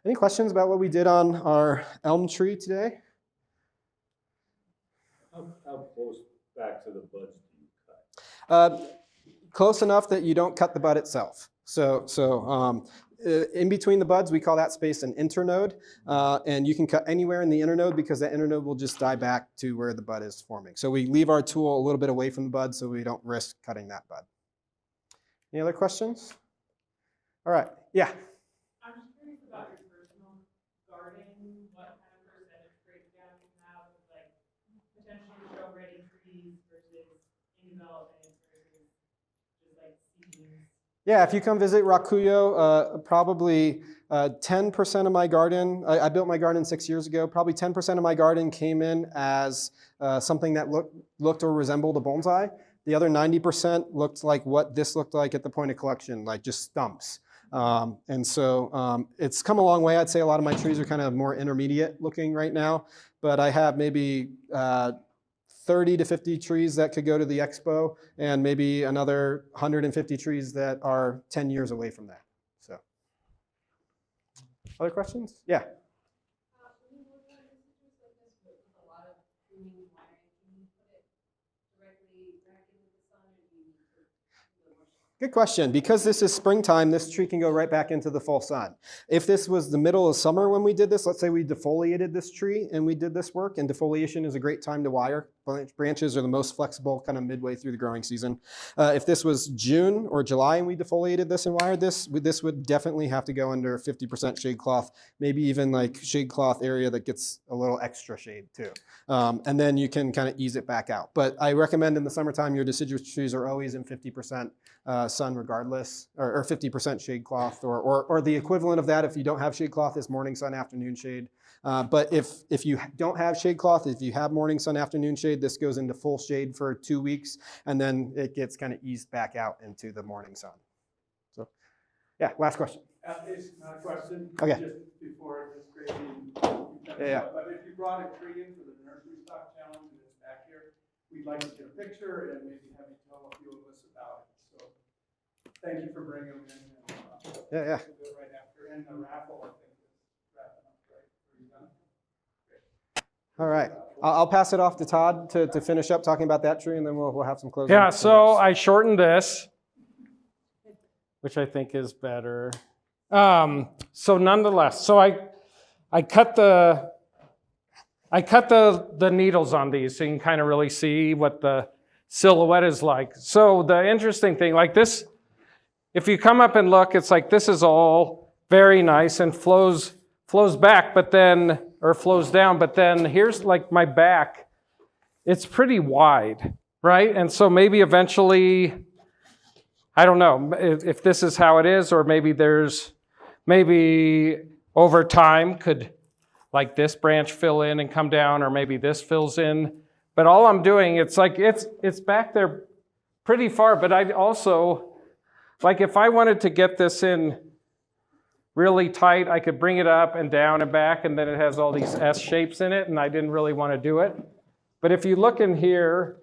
S1: Any questions about what we did on our elm tree today?
S4: How close back to the buds do you cut?
S1: Close enough that you don't cut the bud itself. In between the buds, we call that space an internode, and you can cut anywhere in the internode because that internode will just die back to where the bud is forming. So we leave our tool a little bit away from the bud so we don't risk cutting that bud. Any other questions? All right, yeah.
S9: I'm just curious about your personal garden, what kind of percentage breakdown you have of like potentially show-ready trees versus in development versus just like seedlings.
S1: Yeah, if you come visit Rakuyo, probably 10% of my garden, I built my garden 6 years ago, probably 10% of my garden came in as something that looked or resembled a bonsai. The other 90% looked like what this looked like at the point of collection, like just stumps. It's come a long way. I'd say a lot of my trees are kind of more intermediate looking right now, but I have maybe 30 to 50 trees that could go to the expo, and maybe another 150 trees that are 10 years away from that. So, other questions? Yeah.
S9: When you look at a deciduous like this with a lot of pruning wiring, can you put it directly back into the sun, or do you need to do more?
S1: Good question. Because this is springtime, this tree can go right back into the full sun. If this was the middle of summer when we did this, let's say we defoliated this tree and we did this work, and defoliation is a great time to wire. Branches are the most flexible kind of midway through the growing season. If this was June or July and we defoliated this and wired this, this would definitely have to go under 50% shade cloth, maybe even like shade cloth area that gets a little extra shade too. And then you can kind of ease it back out. But I recommend in the summertime, your deciduous trees are always in 50% sun regardless, or 50% shade cloth, or the equivalent of that if you don't have shade cloth is morning sun, afternoon shade. But if you don't have shade cloth, if you have morning sun, afternoon shade, this goes into full shade for 2 weeks, and then it gets kind of eased back out into the morning sun. So, yeah, last question.
S10: It's not a question.
S1: Okay.
S10: Just before this grading.
S1: Yeah.
S10: But if you brought a tree in for the nursery stock challenge and it's back here, we'd like to get a picture and maybe have you tell a few of us about it. So thank you for bringing them in. And,
S1: Yeah.
S10: we'll do it right after. And the raffle, I think, is wrapping up, right? Are you done?
S1: All right. I'll pass it off to Todd to finish up talking about that tree, and then we'll have some closing.
S2: Yeah, so I shortened this, which I think is better. So nonetheless, so I cut the needles on these so you can kind of really see what the silhouette is like. So the interesting thing, like this, if you come up and look, it's like this is all very nice and flows back, but then, or flows down, but then here's like my back, it's pretty wide, right? And so maybe eventually, I don't know if this is how it is, or maybe over time could like this branch fill in and come down, or maybe this fills in. But all I'm doing, it's like it's back there pretty far, but I also, like if I wanted to get this in really tight, I could bring it up and down and back, and then it has all these S shapes in it, and I didn't really want to do it. But if you look in here,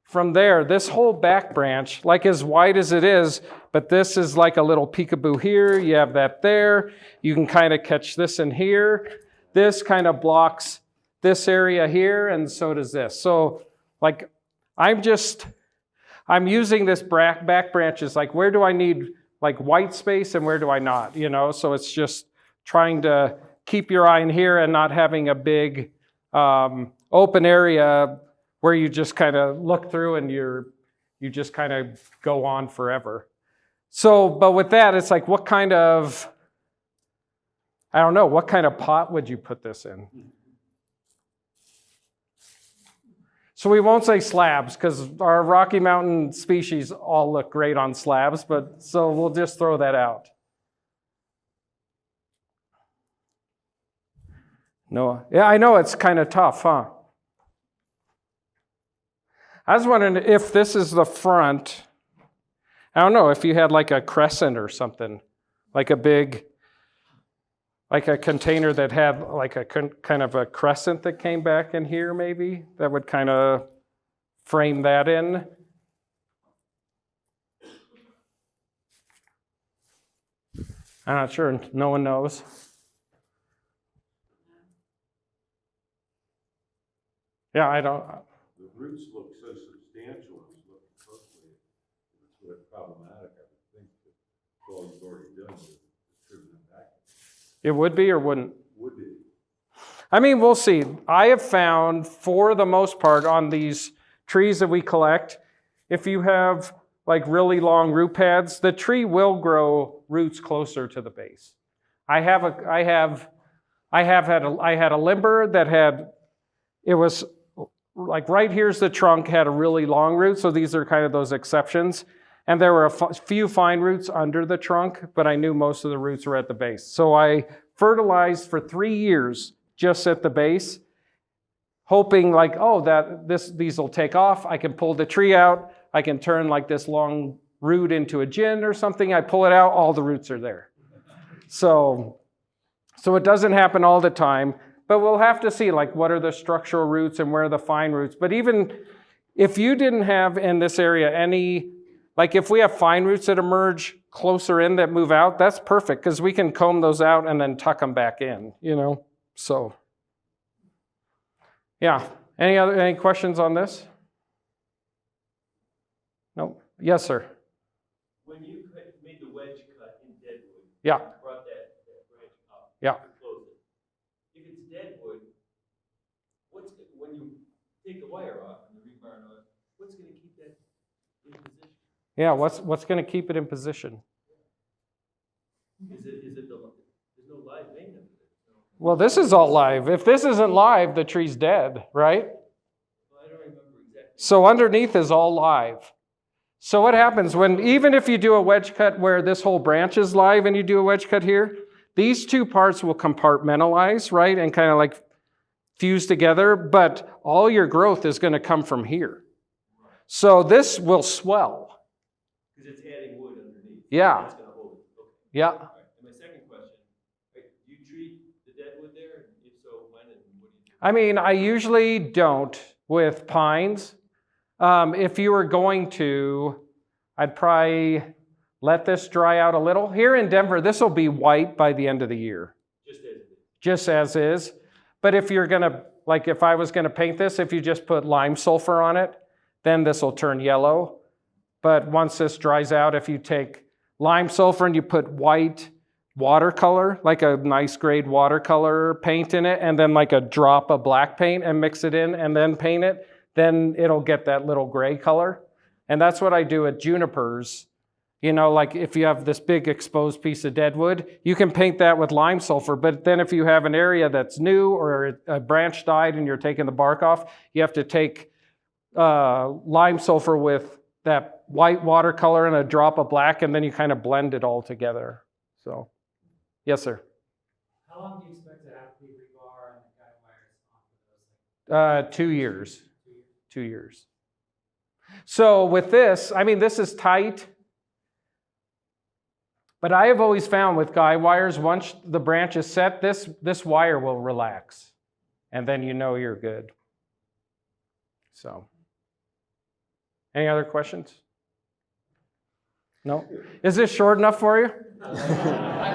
S2: from there, this whole back branch, like as wide as it is, but this is like a little peekaboo here. You have that there. You can kind of catch this in here. This kind of blocks this area here, and so does this. So like I'm using this back branches, like where do I need like white space and where do I not, you know? So it's just trying to keep your eye in here and not having a big open area where you just kind of look through and you just kind of go on forever. So, but with that, it's like, what kind of pot would you put this in? So we won't say slabs because our Rocky Mountain species all look great on slabs, but so we'll just throw that out. No, yeah, I know it's kind of tough, huh? I was wondering if this is the front. I don't know, if you had like a crescent or something, like a big, like a container that had like a kind of a crescent that came back in here maybe, that would kind of frame that in. I'm not sure, no one knows. Yeah, I don't.
S11: The roots look so substantial, it's looking closely. It's really problematic, I would think, that all you've already done is trim them back.
S2: It would be or wouldn't?
S11: Would be.
S2: I mean, we'll see. I have found, for the most part, on these trees that we collect, if you have like really long root pads, the tree will grow roots closer to the base. I had a limber that had, it was like right here's the trunk, had a really long root, so these are kind of those exceptions. And there were a few fine roots under the trunk, but I knew most of the roots were at the base. So I fertilized for 3 years just at the base, hoping like, oh, these will take off. I can pull the tree out. I can turn like this long root into a gin or something. I pull it out, all the roots are there. So it doesn't happen all the time, but we'll have to see like what are the structural roots and where are the fine roots. But even if you didn't have in this area any, like if we have fine roots that emerge closer in that move out, that's perfect because we can comb those out and then tuck them back in, you know? So, yeah. Any questions on this? No? Yes, sir.
S5: When you made the wedge cut in deadwood,
S2: Yeah.
S5: you brought that branch up.
S2: Yeah.
S5: To close it. If it's deadwood, when you take the wire off and the rebar on, what's going to keep that in position?
S2: Yeah, what's going to keep it in position?
S5: Is it there's no live vein under it?
S2: Well, this is all live. If this isn't live, the tree's dead, right?
S5: Well, I don't remember exactly.
S2: So underneath is all live. So what happens even if you do a wedge cut where this whole branch is live and you do a wedge cut here, these two parts will compartmentalize, right? And kind of like fuse together, but all your growth is going to come from here. So this will swell.
S5: Because it's adding wood underneath.
S2: Yeah.
S5: That's going to hold it. Okay.
S2: Yeah.
S5: All right. And my second question, do you treat the deadwood there? If so, when and what do you do?
S2: I mean, I usually don't with pines. If you were going to, I'd probably let this dry out a little. Here in Denver, this will be white by the end of the year. Just as is. But if you're going to, like if I was going to paint this, if you just put lime sulfur on it, then this will turn yellow. But once this dries out, if you take lime sulfur and you put white watercolor, like a nice grade watercolor paint in it, and then like a drop of black paint and mix it in and then paint it, then it'll get that little gray color. And that's what I do at junipers. You know, like if you have this big exposed piece of deadwood, you can paint that with lime sulfur. But then if you have an area that's new or a branch died and you're taking the bark off, you have to take lime sulfur with that white watercolor and a drop of black, and then you kind of blend it all together. So, yes, sir.
S12: How long do you expect to have the rebar and the guide wires on for those things?
S2: 2 years. 2 years. So with this, I mean, this is tight. But I have always found with guide wires, once the branch is set, this wire will relax. And then you know you're good. So. Any other questions? No? Is this short enough for you?
S6: I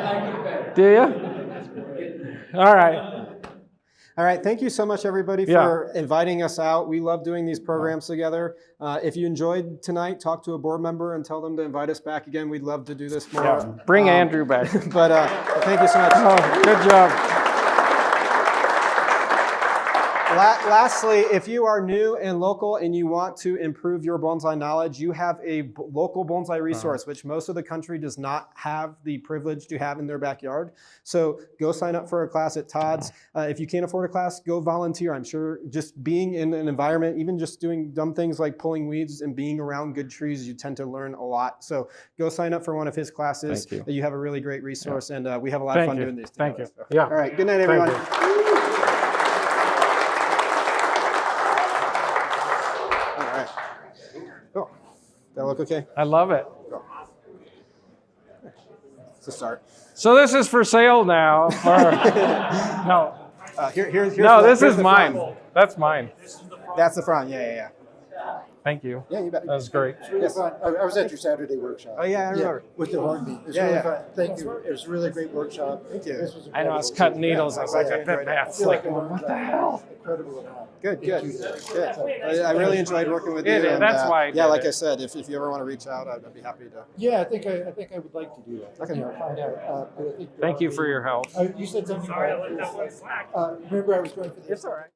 S6: like it better.
S2: Do you? All right.
S1: All right, thank you so much, everybody, for inviting us out. We love doing these programs together. If you enjoyed tonight, talk to a board member and tell them to invite us back again. We'd love to do this more.
S2: Yeah. Bring Andrew back.
S1: But thank you so much.
S2: Oh, good job.
S1: Lastly, if you are new and local and you want to improve your bonsai knowledge, you have a local bonsai resource, which most of the country does not have the privilege to have in their backyard. So go sign up for a class at Todd's. If you can't afford a class, go volunteer. I'm sure just being in an environment, even just doing dumb things like pulling weeds and being around good trees, you tend to learn a lot. So go sign up for one of his classes.
S2: Thank you.
S1: You have a really great resource, and we have a lot of fun doing these together.
S2: Thank you.
S1: So.
S2: Yeah.
S1: All right. Good night, everyone. Cool. That look okay?
S2: I love it.
S1: It's a start.
S2: So this is for sale now. No.
S1: Here's
S2: No, this is
S1: the
S2: mine.
S1: front.
S2: That's mine.
S1: That's the front. Yeah.
S2: Thank you.
S1: Yeah, you bet.
S2: That was great.
S13: It's really fun. I was at your Saturday workshop.
S1: Oh, yeah, I remember.
S13: With the hornbeat. It was
S1: Yeah,
S13: really
S1: yeah.
S13: fun. Thank you. It was a really great workshop.
S1: Thank you.
S13: This was
S2: I know I was
S13: incredible.
S2: cutting needles. I was like, I bet
S1: enjoyed it.
S2: that's like, what the hell?
S13: Incredible amount.
S1: Good.
S13: Good.
S1: I really enjoyed working with you.
S2: It is.
S1: and,
S2: That's why I
S1: yeah,
S2: did
S1: like
S2: it.
S1: I said, if you ever want to reach out, I'd be happy to.
S13: Yeah, I think I would like to do that.
S1: Okay.
S13: You know, find out. But I think
S2: Thank you for your help.
S13: You said something
S3: Sorry, I
S13: about
S3: let that one slack.
S13: remember I was going for the
S2: It's all right.